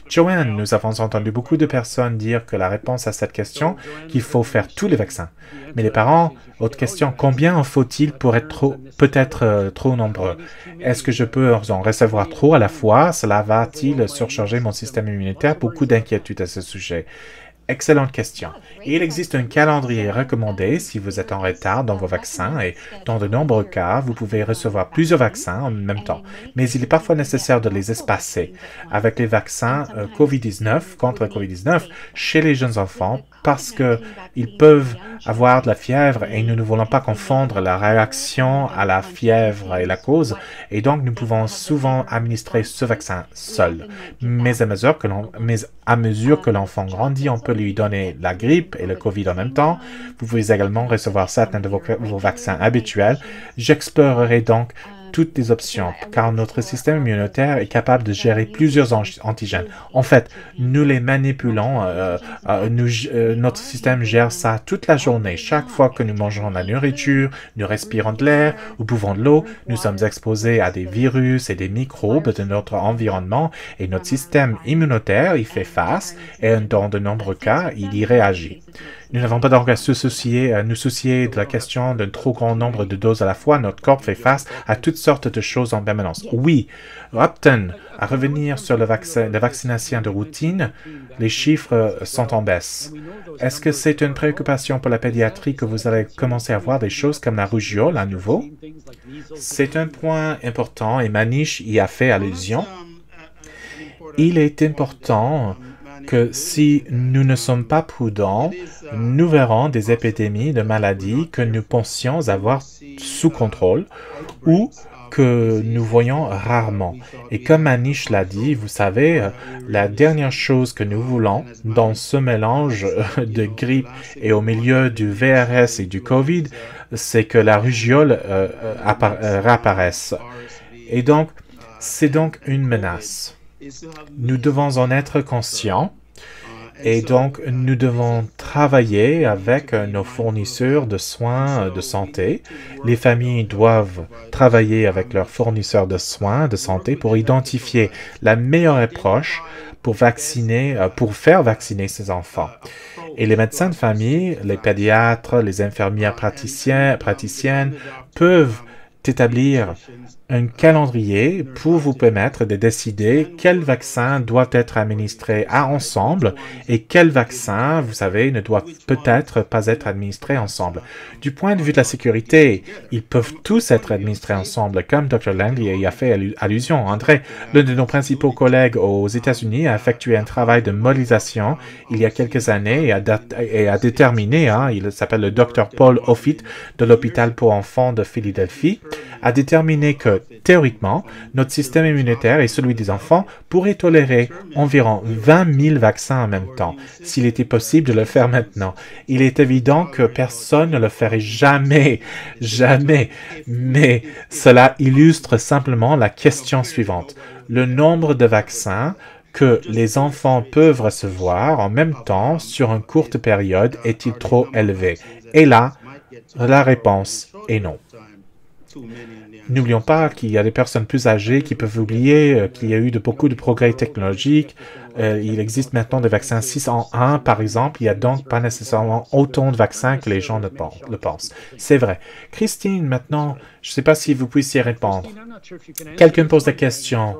Joanne, nous avons entendu beaucoup de personnes dire que la réponse à cette question, qu'il faut faire tous les vaccins. Mais les parents, autre question, combien en faut-il pour être peut-être trop nombreux? Est-ce que je peux en recevoir trop à la fois? Cela va-t-il surcharger mon système immunitaire? Beaucoup d'inquiétudes à ce sujet. Excellente question. Il existe un calendrier recommandé si vous êtes en retard dans vos vaccins et dans de nombreux cas, vous pouvez recevoir plusieurs vaccins en même temps. Mais il est parfois nécessaire de les espacer. Avec les vaccins COVID-19 contre le COVID-19 chez les jeunes enfants, parce qu'ils peuvent avoir de la fièvre et nous ne voulons pas confondre la réaction à la fièvre et la cause, et donc nous pouvons souvent administrer ce vaccin seul. Mais à mesure que l'enfant grandit, on peut lui donner la grippe et le COVID en même temps. Vous pouvez également recevoir certains de vos vaccins habituels. J'explorerai donc toutes les options, car notre système immunitaire est capable de gérer plusieurs antigènes. En fait, nous les manipulons, notre système gère ça toute la journée. Chaque fois que nous mangeons de la nourriture, nous respirons de l'air ou buvons de l'eau, nous sommes exposés à des virus et des microbes de notre environnement et notre système immunitaire y fait face et dans de nombreux cas, il y réagit. Nous n'avons pas donc à nous soucier de la question d'un trop grand nombre de doses à la fois. Notre corps fait face à toutes sortes de choses en permanence. Oui, Upton, à revenir sur la vaccination de routine, les chiffres sont en baisse. Est-ce que c'est une préoccupation pour la pédiatrie que vous allez commencer à voir des choses comme la rougeole à nouveau? C'est un point important et Manish y a fait allusion. Il est important que si nous ne sommes pas prudents, nous verrons des épidémies de maladies que nous pensions avoir sous contrôle ou que nous voyons rarement. Et comme Manish l'a dit, vous savez, la dernière chose que nous voulons dans ce mélange de grippe et au milieu du VRS et du COVID, c'est que la rougeole réapparaisse. Et donc, c'est donc une menace. Nous devons en être conscients et donc nous devons travailler avec nos fournisseurs de soins de santé. Les familles doivent travailler avec leurs fournisseurs de soins de santé pour identifier la meilleure approche pour faire vacciner ces enfants. Et les médecins de famille, les pédiatres, les infirmières praticiennes peuvent établir un calendrier pour vous permettre de décider quel vaccin doit être administré ensemble et quel vaccin, vous savez, ne doit peut-être pas être administré ensemble. Du point de vue de la sécurité, ils peuvent tous être administrés ensemble, comme Dr. Langley y a fait allusion. André, l'un de nos principaux collègues aux États-Unis, a effectué un travail de modélisation il y a quelques années et a déterminé, il s'appelle le Dr. Paul Offit de l'hôpital pour enfants de Philadelphie, a déterminé que, théoriquement, notre système immunitaire et celui des enfants pourraient tolérer environ 20 000 vaccins en même temps, s'il était possible de le faire maintenant. Il est évident que personne ne le ferait jamais, mais cela illustre simplement la question suivante. Le nombre de vaccins que les enfants peuvent recevoir en même temps sur une courte période est-il trop élevé? Et là, la réponse est non. N'oublions pas qu'il y a des personnes plus âgées qui peuvent oublier qu'il y a eu beaucoup de progrès technologiques. Il existe maintenant des vaccins 601, par exemple. Il n'y a donc pas nécessairement autant de vaccins que les gens le pensent. C'est vrai. Christine, maintenant, je ne sais pas si vous puissiez répondre. Quelqu'un pose la question.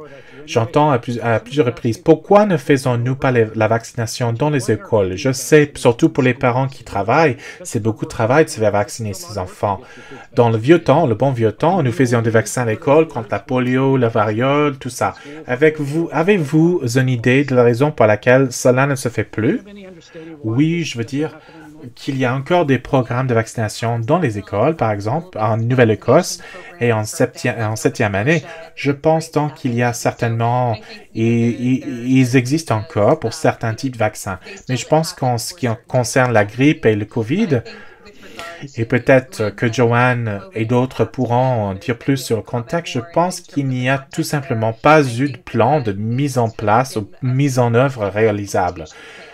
J'entends à plusieurs reprises. Pourquoi ne faisons-nous pas la vaccination dans les écoles? Je sais, surtout pour les parents qui travaillent, c'est beaucoup de travail de se faire vacciner ses enfants. Dans le vieux temps, le bon vieux temps, nous faisions des vaccins à l'école contre la polio, la variole, tout ça. Avez-vous une idée de la raison pour laquelle cela ne se fait plus? Oui, je veux dire qu'il y a encore des programmes de vaccination dans les écoles, par exemple, en Nouvelle-Écosse et en septième année. Je pense donc qu'il y a certainement, ils existent encore pour certains types de vaccins. Mais je pense qu'en ce qui concerne la grippe et le COVID, et peut-être que Joanne et d'autres pourront en dire plus sur le contexte, je pense qu'il n'y a tout simplement pas eu de plan de mise en place ou mise en œuvre réalisable.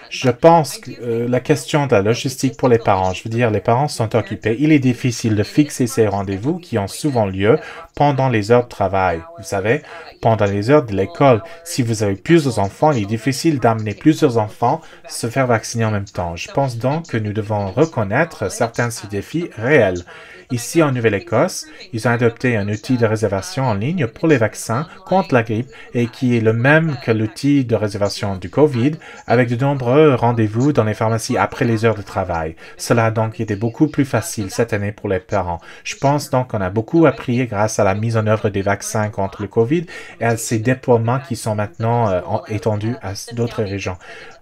Je pense que la question de la logistique pour les parents, je veux dire, les parents sont occupés. Il est difficile de fixer ces rendez-vous qui ont souvent lieu pendant les heures de travail. Vous savez, pendant les heures de l'école, si vous avez plusieurs enfants, il est difficile d'amener plusieurs enfants se faire vacciner en même temps. Je pense donc que nous devons reconnaître certains de ces défis réels. Ici, en Nouvelle-Écosse, ils ont adopté un outil de réservation en ligne pour les vaccins contre la grippe et qui est le même que l'outil de réservation du COVID, avec de nombreux rendez-vous dans les pharmacies après les heures de travail. Cela a donc été beaucoup plus facile cette année pour les parents. Je pense donc qu'on a beaucoup appris grâce à la mise en œuvre des vaccins contre le COVID et à ces déploiements qui sont maintenant étendus à d'autres régions.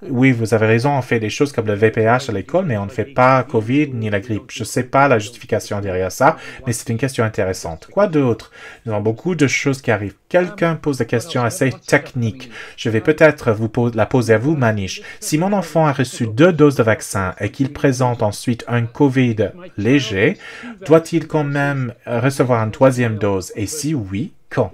Oui, vous avez raison, on fait des choses comme le VPH à l'école, mais on ne fait pas COVID ni la grippe. Je ne sais pas la justification derrière ça, mais c'est une question intéressante. Quoi d'autre? Nous avons beaucoup de choses qui arrivent. Quelqu'un pose des questions assez techniques. Je vais peut-être la poser à vous, Manish. Si mon enfant a reçu 2 doses de vaccin et qu'il présente ensuite un COVID léger, doit-il quand même recevoir une 3e dose? Et si oui, quand?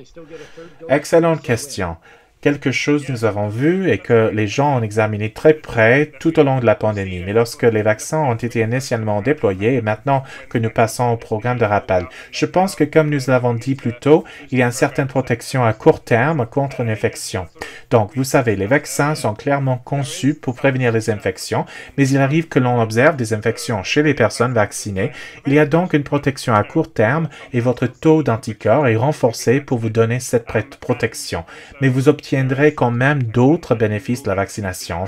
Excellente question. Quelque chose que nous avons vu et que les gens ont examiné très près tout au long de la pandémie. Mais lorsque les vaccins ont été initialement déployés et maintenant que nous passons au programme de rappel, je pense que comme nous l'avons dit plus tôt, il y a une certaine protection à court terme contre une infection. Donc, vous savez, les vaccins sont clairement conçus pour prévenir les infections, mais il arrive que l'on observe des infections chez les personnes vaccinées. Il y a donc une protection à court terme et votre taux d'anticorps est renforcé pour vous donner cette protection. Mais vous obtiendrez quand même d'autres bénéfices de la vaccination. En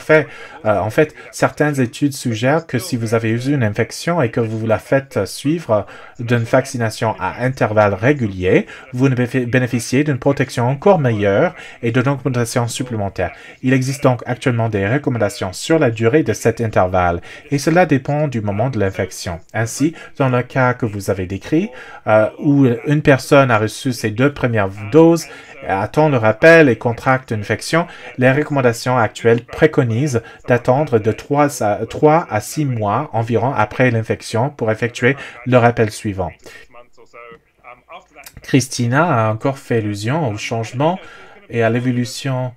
fait, certaines études suggèrent que si vous avez eu une infection et que vous la faites suivre d'une vaccination à intervalles réguliers, vous bénéficiez d'une protection encore meilleure et d'une augmentation supplémentaire. Il existe donc actuellement des recommandations sur la durée de cet intervalle et cela dépend du moment de l'infection. Ainsi, dans le cas que vous avez décrit, où une personne a reçu ses 2 premières doses, attend le rappel et contracte une infection, les recommandations actuelles préconisent d'attendre de 3 à 6 mois environ après l'infection pour effectuer le rappel suivant. Christina a encore fait allusion au changement et à l'évolution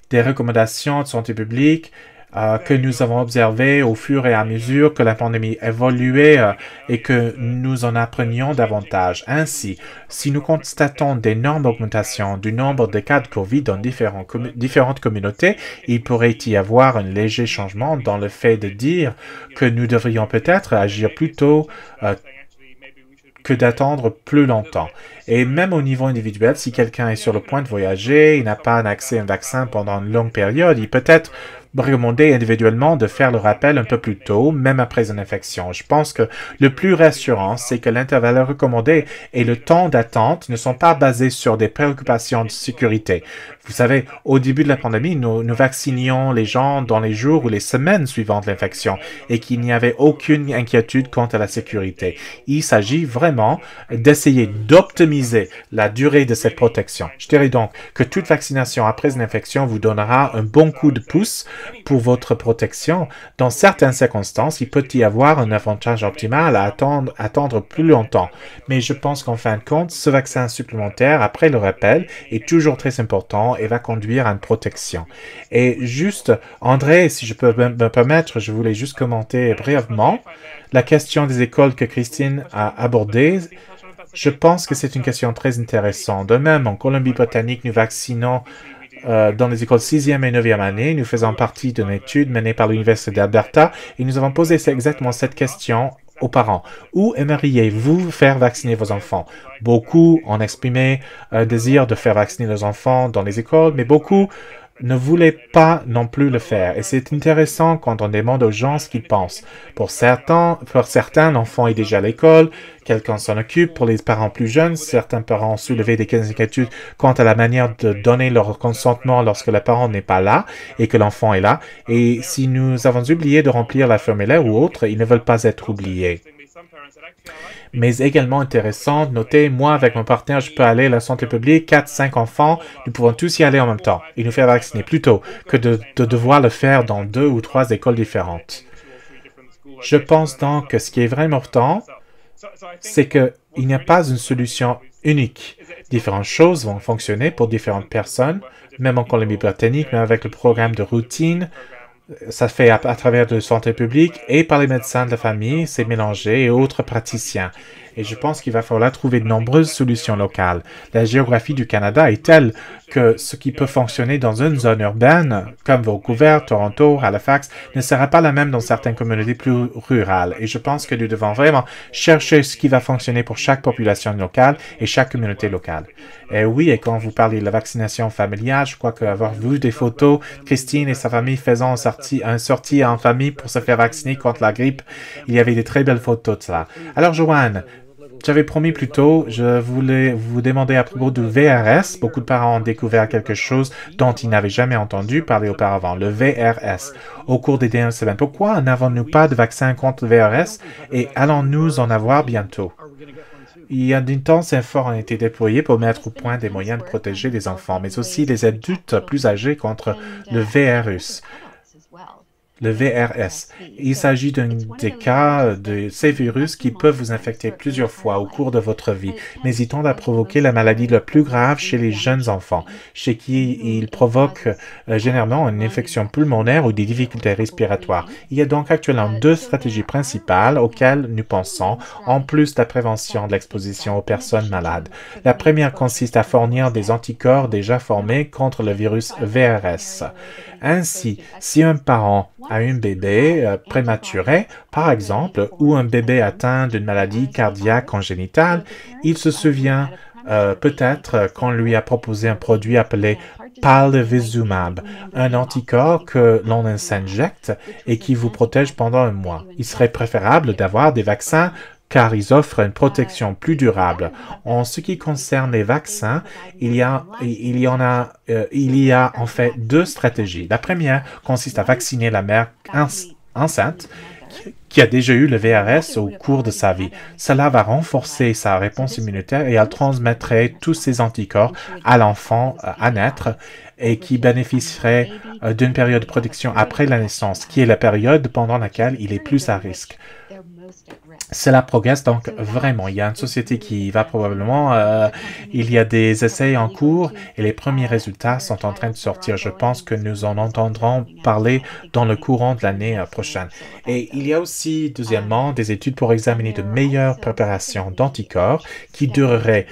des recommandations de santé publique que nous avons observé au fur et à mesure que la pandémie évoluait et que nous en apprenions davantage. Ainsi, si nous constatons d'énormes augmentations du nombre de cas de COVID dans différentes communautés, il pourrait y avoir un léger changement dans le fait de dire que nous devrions peut-être agir plus tôt que d'attendre plus longtemps. Et même au niveau individuel, si quelqu'un est sur le point de voyager, il n'a pas accès à un vaccin pendant une longue période, il peut être recommander individuellement de faire le rappel un peu plus tôt, même après une infection. Je pense que le plus rassurant, c'est que l'intervalle recommandé et le temps d'attente ne sont pas basés sur des préoccupations de sécurité. Vous savez, au début de la pandémie, nous vaccinions les gens dans les jours ou les semaines suivant l'infection et qu'il n'y avait aucune inquiétude quant à la sécurité. Il s'agit vraiment d'essayer d'optimiser la durée de cette protection. Je dirais donc que toute vaccination après une infection vous donnera un bon coup de pouce pour votre protection. Dans certaines circonstances, il peut y avoir un avantage optimal à attendre plus longtemps. Mais je pense qu'en fin de compte, ce vaccin supplémentaire après le rappel est toujours très important et va conduire à une protection. Et juste, André, si je peux me permettre, je voulais juste commenter brièvement la question des écoles que Christine a abordée. Je pense que c'est une question très intéressante. De même, en Colombie-Britannique, nous vaccinons dans les écoles 6e et 9e année. Nous faisons partie d'une étude menée par l'Université d'Alberta et nous avons posé exactement cette question aux parents. Où aimeriez-vous faire vacciner vos enfants? Beaucoup ont exprimé un désir de faire vacciner leurs enfants dans les écoles, mais beaucoup ne voulaient pas non plus le faire. Et c'est intéressant quand on demande aux gens ce qu'ils pensent. Pour certains, l'enfant est déjà à l'école, quelqu'un s'en occupe. Pour les parents plus jeunes, certains parents ont soulevé des inquiétudes quant à la manière de donner leur consentement lorsque le parent n'est pas là et que l'enfant est là. Et si nous avons oublié de remplir la formulaire ou autre, ils ne veulent pas être oubliés. Mais également intéressant, notez, moi, avec mon partenaire, je peux aller à la santé publique, 4-5 enfants, nous pouvons tous y aller en même temps et nous faire vacciner plutôt que de devoir le faire dans 2 ou 3 écoles différentes. Je pense donc que ce qui est vraiment important, c'est qu'il n'y a pas une solution unique. Différentes choses vont fonctionner pour différentes personnes, même en Colombie-Britannique, même avec le programme de routine. Ça se fait à travers de santé publique et par les médecins de la famille, c'est mélangé et autres praticiens. Et je pense qu'il va falloir trouver de nombreuses solutions locales. La géographie du Canada est telle que ce qui peut fonctionner dans une zone urbaine, comme Vancouver, Toronto, Halifax, ne sera pas la même dans certaines communautés plus rurales. Et je pense que nous devons vraiment chercher ce qui va fonctionner pour chaque population locale et chaque communauté locale. Et oui, et quand vous parlez de la vaccination familiale, je crois qu'avoir vu des photos, Christine et sa famille faisant un sortie en famille pour se faire vacciner contre la grippe, il y avait des très belles photos de cela. Alors, Joanne, j'avais promis plus tôt, je voulais vous demander à propos du VRS. Beaucoup de parents ont découvert quelque chose dont ils n'avaient jamais entendu parler auparavant, le VRS. Au cours des dernières semaines, pourquoi n'avons-nous pas de vaccin contre le VRS et allons-nous en avoir bientôt? Il y a d'intenses efforts ont été déployés pour mettre au point des moyens de protéger les enfants, mais aussi les adultes plus âgés contre le VRS. Le VRS. Il s'agit d'un des cas de ces virus qui peuvent vous infecter plusieurs fois au cours de votre vie, mais ils tendent à provoquer la maladie la plus grave chez les jeunes enfants, chez qui ils provoquent généralement une infection pulmonaire ou des difficultés respiratoires. Il y a donc actuellement 2 stratégies principales auxquelles nous pensons, en plus de la prévention de l'exposition aux personnes malades. La première consiste à fournir des anticorps déjà formés contre le virus VRS. Ainsi, si un parent a un bébé prématuré, par exemple, ou un bébé atteint d'une maladie cardiaque congénitale, il se souvient peut-être qu'on lui a proposé un produit appelé Palivizumab, un anticorps que l'on s'injecte et qui vous protège pendant un mois. Il serait préférable d'avoir des vaccins car ils offrent une protection plus durable. En ce qui concerne les vaccins, il y a en fait 2 stratégies. La première consiste à vacciner la mère enceinte qui a déjà eu le VRS au cours de sa vie. Cela va renforcer sa réponse immunitaire et elle transmettrait tous ces anticorps à l'enfant à naître et qui bénéficierait d'une période de protection après la naissance, qui est la période pendant laquelle il est plus à risque. Cela progresse donc vraiment. Il y a une société qui va probablement... il y a des essais en cours et les premiers résultats sont en train de sortir. Je pense que nous en entendrons parler dans le courant de l'année prochaine. Et il y a aussi, deuxièmement, des études pour examiner de meilleures préparations d'anticorps qui dureraient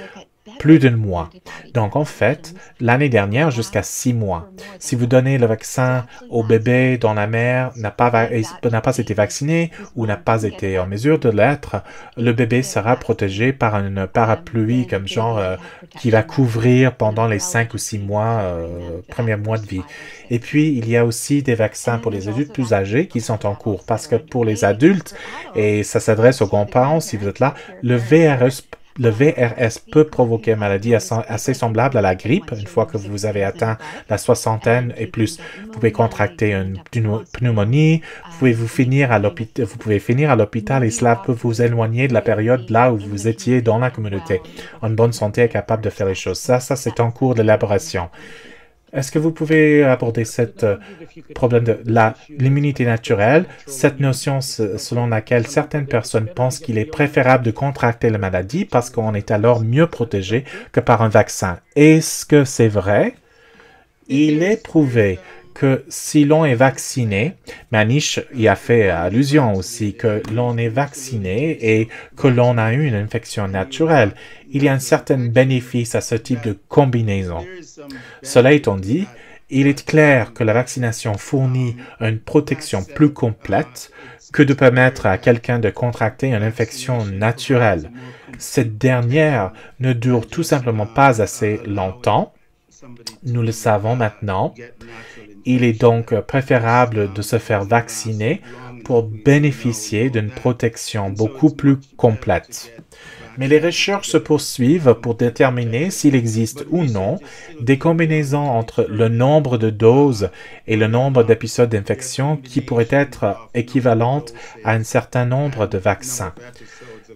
plus d'un mois. Donc, en fait, l'année dernière, jusqu'à 6 mois. Si vous donnez le vaccin au bébé dont la mère n'a pas été vaccinée ou n'a pas été en mesure de l'être, le bébé sera protégé par une parapluie comme genre qui va couvrir pendant les 5 ou 6 mois, premiers mois de vie. Et puis, il y a aussi des vaccins pour les adultes plus âgés qui sont en cours parce que pour les adultes, et ça s'adresse aux grands-parents si vous êtes là, le VRS peut provoquer une maladie assez semblable à la grippe. Une fois que vous avez atteint la soixantaine et plus, vous pouvez contracter une pneumonie, vous pouvez finir à l'hôpital et cela peut vous éloigner de la période là où vous étiez dans la communauté. En bonne santé est capable de faire les choses. Ça c'est en cours d'élaboration. Est-ce que vous pouvez aborder ce problème de l'immunité naturelle, cette notion selon laquelle certaines personnes pensent qu'il est préférable de contracter la maladie parce qu'on est alors mieux protégé que par un vaccin? Est-ce que c'est vrai? Il est prouvé que si l'on est vacciné, Manish y a fait allusion aussi, que l'on est vacciné et que l'on a eu une infection naturelle, il y a un certain bénéfice à ce type de combinaison. Cela étant dit, il est clair que la vaccination fournit une protection plus complète que de permettre à quelqu'un de contracter une infection naturelle. Cette dernière ne dure tout simplement pas assez longtemps. Nous le savons maintenant. Il est donc préférable de se faire vacciner pour bénéficier d'une protection beaucoup plus complète. Mais les recherches se poursuivent pour déterminer s'il existe ou non des combinaisons entre le nombre de doses et le nombre d'épisodes d'infection qui pourraient être équivalentes à un certain nombre de vaccins.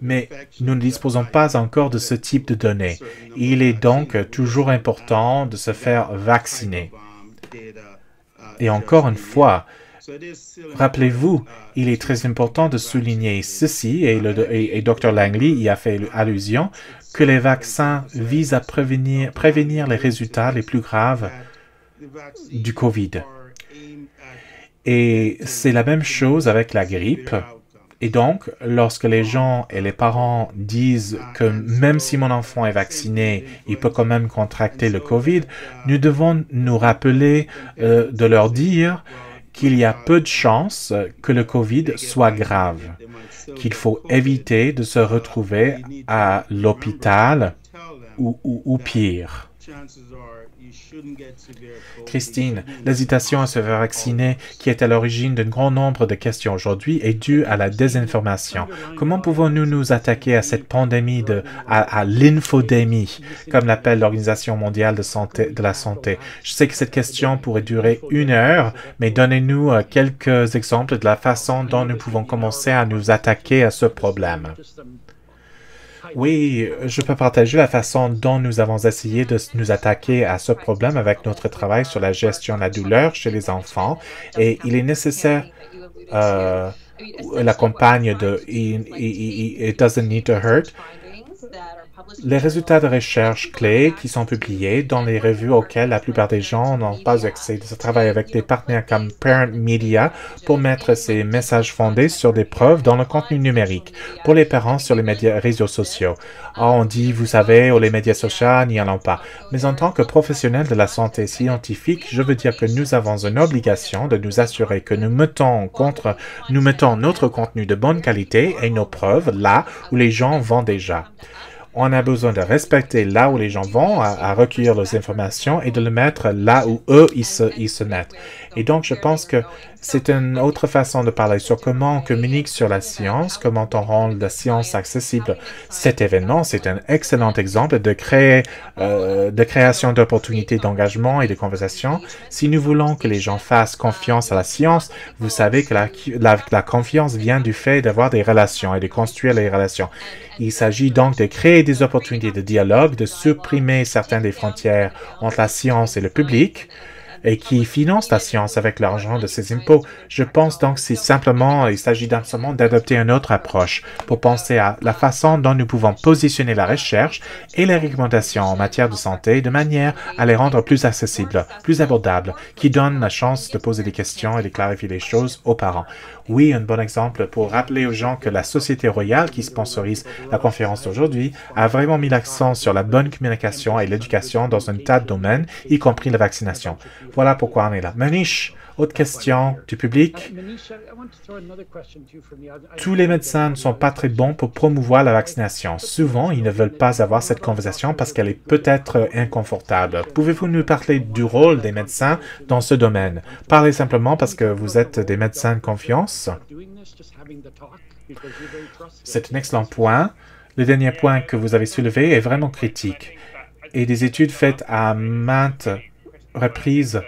Mais nous ne disposons pas encore de ce type de données. Il est donc toujours important de se faire vacciner. Et encore une fois, rappelez-vous, il est très important de souligner ceci, et Dr. Langley y a fait allusion, que les vaccins visent à prévenir les résultats les plus graves du COVID. Et c'est la même chose avec la grippe. Et donc, lorsque les gens et les parents disent que même si mon enfant est vacciné, il peut quand même contracter le COVID, nous devons nous rappeler de leur dire qu'il y a peu de chances que le COVID soit grave, qu'il faut éviter de se retrouver à l'hôpital ou pire. Christine, l'hésitation à se faire vacciner, qui est à l'origine d'un grand nombre de questions aujourd'hui, est due à la désinformation. Comment pouvons-nous nous attaquer à cette pandémie, à l'infodémie, comme l'appelle l'Organisation mondiale de la santé? Je sais que cette question pourrait durer 1 heure, mais donnez-nous quelques exemples de la façon dont nous pouvons commencer à nous attaquer à ce problème. Oui, je peux partager la façon dont nous avons essayé de nous attaquer à ce problème avec notre travail sur la gestion de la douleur chez les enfants. Et il est nécessaire la campagne de It Doesn't Need to Hurt. Les résultats de recherche clés qui sont publiés dans les revues auxquelles la plupart des gens n'ont pas accès. Je travaille avec des partenaires comme Parent Media pour mettre ces messages fondés sur des preuves dans le contenu numérique pour les parents sur les réseaux sociaux. On dit, vous savez, les médias sociaux n'y en ont pas. Mais en tant que professionnel de la santé scientifique, je veux dire que nous avons une obligation de nous assurer que nous mettons notre contenu de bonne qualité et nos preuves là où les gens vont déjà. On a besoin de respecter là où les gens vont à recueillir leurs informations et de le mettre là où eux, ils se mettent. Et donc, je pense que c'est une autre façon de parler sur comment on communique sur la science, comment on rend la science accessible. Cet événement, c'est un excellent exemple de création d'opportunités d'engagement et de conversation. Si nous voulons que les gens fassent confiance à la science, vous savez que la confiance vient du fait d'avoir des relations et de construire les relations. Il s'agit donc de créer des opportunités de dialogue, de supprimer certaines des frontières entre la science et le public, et qui financent la science avec l'argent de ces impôts. Je pense donc il s'agit simplement d'adopter une autre approche pour penser à la façon dont nous pouvons positionner la recherche et les recommandations en matière de santé de manière à les rendre plus accessibles, plus abordables, qui donnent la chance de poser des questions et de clarifier les choses aux parents. Oui, un bon exemple pour rappeler aux gens que la Société royale qui sponsorise la conférence d'aujourd'hui a vraiment mis l'accent sur la bonne communication et l'éducation dans un tas de domaines, y compris la vaccination. Voilà pourquoi on est là. Manish, autre question du public? Tous les médecins ne sont pas très bons pour promouvoir la vaccination. Souvent, ils ne veulent pas avoir cette conversation parce qu'elle est peut-être inconfortable. Pouvez-vous nous parler du rôle des médecins dans ce domaine? Parlez simplement parce que vous êtes des médecins de confiance. C'est un excellent point. Le dernier point que vous avez soulevé est vraiment critique. Et des études faites à maintes reprises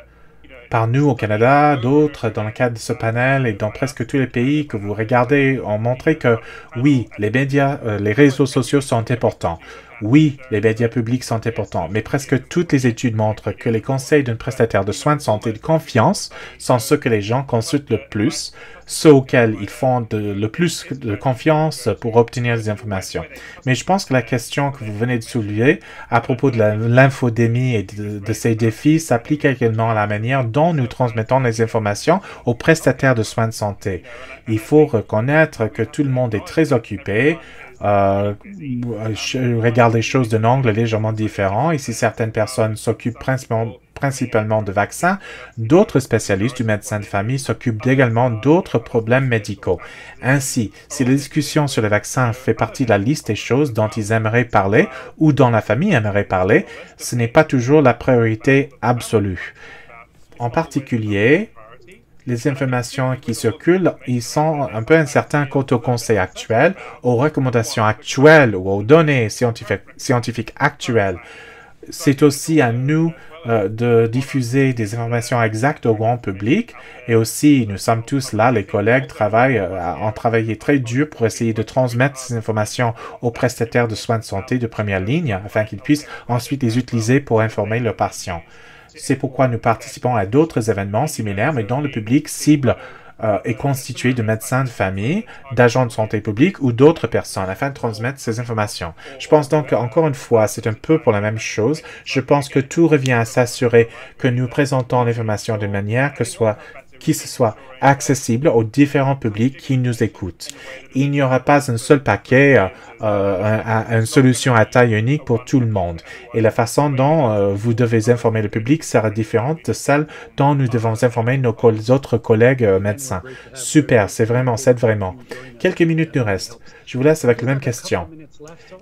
par nous au Canada, d'autres dans le cadre de ce panel et dans presque tous les pays que vous regardez ont montré que oui, les médias, les réseaux sociaux sont importants. Oui, les médias publics sont importants, mais presque toutes les études montrent que les conseils d'un prestataire de soins de santé de confiance sont ceux que les gens consultent le plus, ceux auxquels ils font le plus de confiance pour obtenir des informations. Mais je pense que la question que vous venez de soulever à propos de l'infodémie et de ces défis s'applique également à la manière dont nous transmettons les informations aux prestataires de soins de santé. Il faut reconnaître que tout le monde est très occupé, regarde les choses d'un angle légèrement différent. Et si certaines personnes s'occupent principalement de vaccins, d'autres spécialistes du médecin de famille s'occupent également d'autres problèmes médicaux. Ainsi, si la discussion sur les vaccins fait partie de la liste des choses dont ils aimeraient parler ou dont la famille aimerait parler, ce n'est pas toujours la priorité absolue. En particulier, les informations qui circulent, ils sont un peu incertains quant aux conseils actuels, aux recommandations actuelles ou aux données scientifiques actuelles. C'est aussi à nous de diffuser des informations exactes au grand public et aussi, nous sommes tous là, les collègues ont travaillé très dur pour essayer de transmettre ces informations aux prestataires de soins de santé de première ligne afin qu'ils puissent ensuite les utiliser pour informer leurs patients. C'est pourquoi nous participons à d'autres événements similaires, mais dont le public cible est constitué de médecins de famille, d'agents de santé publique ou d'autres personnes afin de transmettre ces informations. Je pense donc qu'encore une fois, c'est un peu pour la même chose. Je pense que tout revient à s'assurer que nous présentons l'information d'une manière qui soit accessible aux différents publics qui nous écoutent. Il n'y aura pas un seul paquet, une solution à taille unique pour tout le monde. Et la façon dont vous devez informer le public sera différente de celle dont nous devons informer nos autres collègues médecins. Super, c'est vraiment. Quelques minutes nous restent. Je vous laisse avec la même question.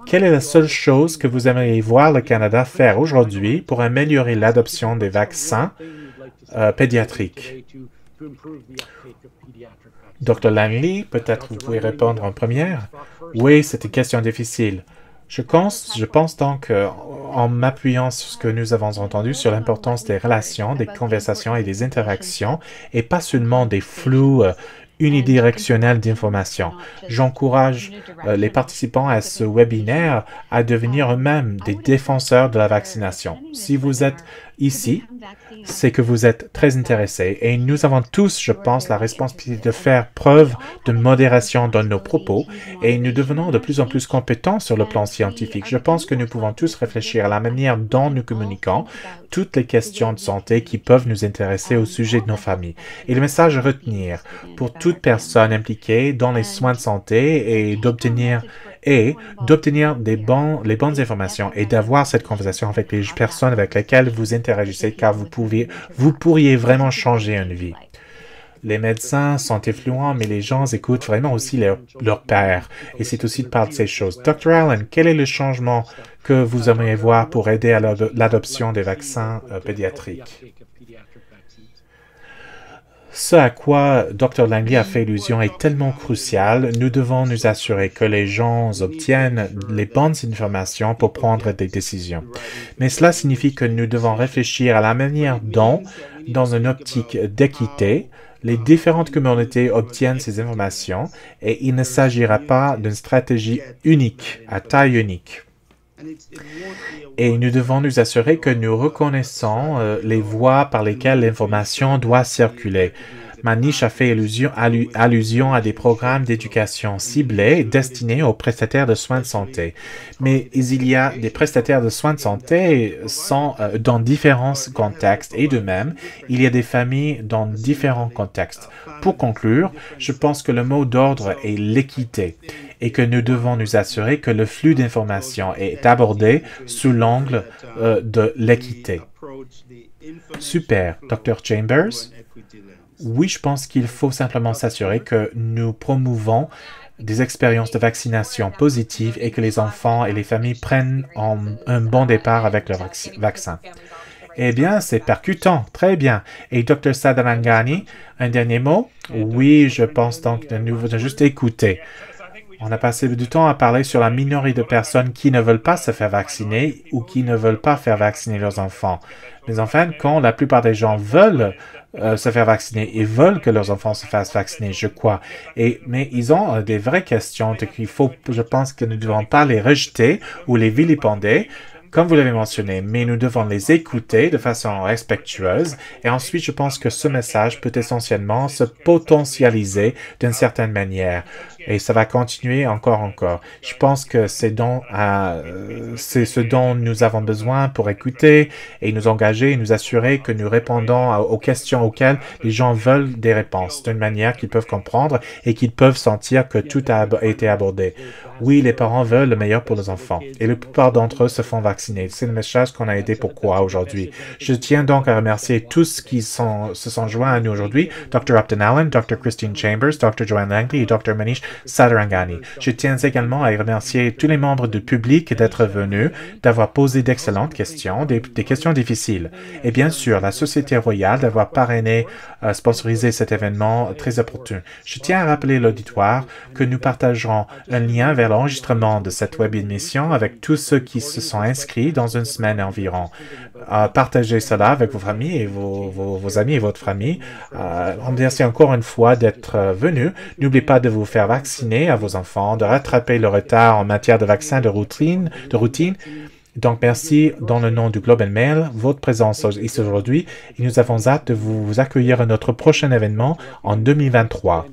Quelle est la seule chose que vous aimeriez voir le Canada faire aujourd'hui pour améliorer l'adoption des vaccins pédiatriques? Dr. Langley, peut-être vous pouvez répondre en première. Oui, c'est une question difficile. Je pense donc, en m'appuyant sur ce que nous avons entendu sur l'importance des relations, des conversations et des interactions, et pas seulement des flux unidirectionnels d'informations. J'encourage les participants à ce webinaire à devenir eux-mêmes des défenseurs de la vaccination. Si vous êtes ici, c'est que vous êtes très intéressés et nous avons tous, je pense, la responsabilité de faire preuve de modération dans nos propos et nous devenons de plus en plus compétents sur le plan scientifique. Je pense que nous pouvons tous réfléchir à la manière dont nous communiquons toutes les questions de santé qui peuvent nous intéresser au sujet de nos familles. Et le message à retenir pour toute personne impliquée dans les soins de santé est d'obtenir les bonnes informations et d'avoir cette conversation avec les personnes avec lesquelles vous interagissez car vous pourriez vraiment changer une vie. Les médecins sont influents, mais les gens écoutent vraiment aussi leur pairs. Et c'est aussi de parler de ces choses. Dr. Allen, quel est le changement que vous aimeriez voir pour aider à l'adoption des vaccins pédiatriques? Ce à quoi Dr. Langley a fait allusion est tellement crucial. Nous devons nous assurer que les gens obtiennent les bonnes informations pour prendre des décisions. Mais cela signifie que nous devons réfléchir à la manière dont, dans une optique d'équité, les différentes communautés obtiennent ces informations et il ne s'agira pas d'une stratégie unique, à taille unique. Et nous devons nous assurer que nous reconnaissons les voies par lesquelles l'information doit circuler. Manish a fait allusion à des programmes d'éducation ciblés destinés aux prestataires de soins de santé. Mais il y a des prestataires de soins de santé dans différents contextes et de même, il y a des familles dans différents contextes. Pour conclure, je pense que le mot d'ordre est l'équité et que nous devons nous assurer que le flux d'informations est abordé sous l'angle de l'équité. Super. Dr. Chambers? Oui, je pense qu'il faut simplement s'assurer que nous promouvons des expériences de vaccination positives et que les enfants et les familles prennent un bon départ avec leur vaccin. Eh bien, c'est percutant. Très bien. Et Dr. Sadarangani, un dernier mot? Oui, je pense donc de nous juste écouter. On a passé du temps à parler sur la minorité de personnes qui ne veulent pas se faire vacciner ou qui ne veulent pas faire vacciner leurs enfants. Mais enfin, quand la plupart des gens veulent se faire vacciner et veulent que leurs enfants se fassent vacciner, je crois. Mais ils ont des vraies questions je pense que nous ne devons pas les rejeter ou les vilipender, comme vous l'avez mentionné, mais nous devons les écouter de façon respectueuse. Et ensuite, je pense que ce message peut essentiellement se potentialiser d'une certaine manière. Et ça va continuer encore. Je pense que c'est ce dont nous avons besoin pour écouter et nous engager et nous assurer que nous répondons aux questions auxquelles les gens veulent des réponses d'une manière qu'ils peuvent comprendre et qu'ils peuvent sentir que tout a été abordé. Oui, les parents veulent le meilleur pour leurs enfants et la plupart d'entre eux se font vacciner. C'est le message qu'on a aidé pourquoi aujourd'hui. Je tiens donc à remercier tous qui se sont joints à nous aujourd'hui, Dr. Upton Allen, Dr. Christine Chambers, Dr. Joanne Langley et Dr. Manish Sadarangani. Je tiens également à remercier tous les membres du public d'être venus, d'avoir posé d'excellentes questions, des questions difficiles. Et bien sûr, la Société royale d'avoir parrainé, sponsorisé cet événement très opportun. Je tiens à rappeler l'auditoire que nous partagerons un lien vers l'enregistrement de cette web émission avec tous ceux qui se sont inscrits dans une semaine environ. Partagez cela avec vos familles et vos amis et votre famille. Merci encore une fois d'être venus. N'oubliez pas de vous faire vacciner à vos enfants, de rattraper le retard en matière de vaccins de routine. Donc, merci dans le nom du Globe and Mail, votre présence ici aujourd'hui et nous avons hâte de vous accueillir à notre prochain événement en 2023.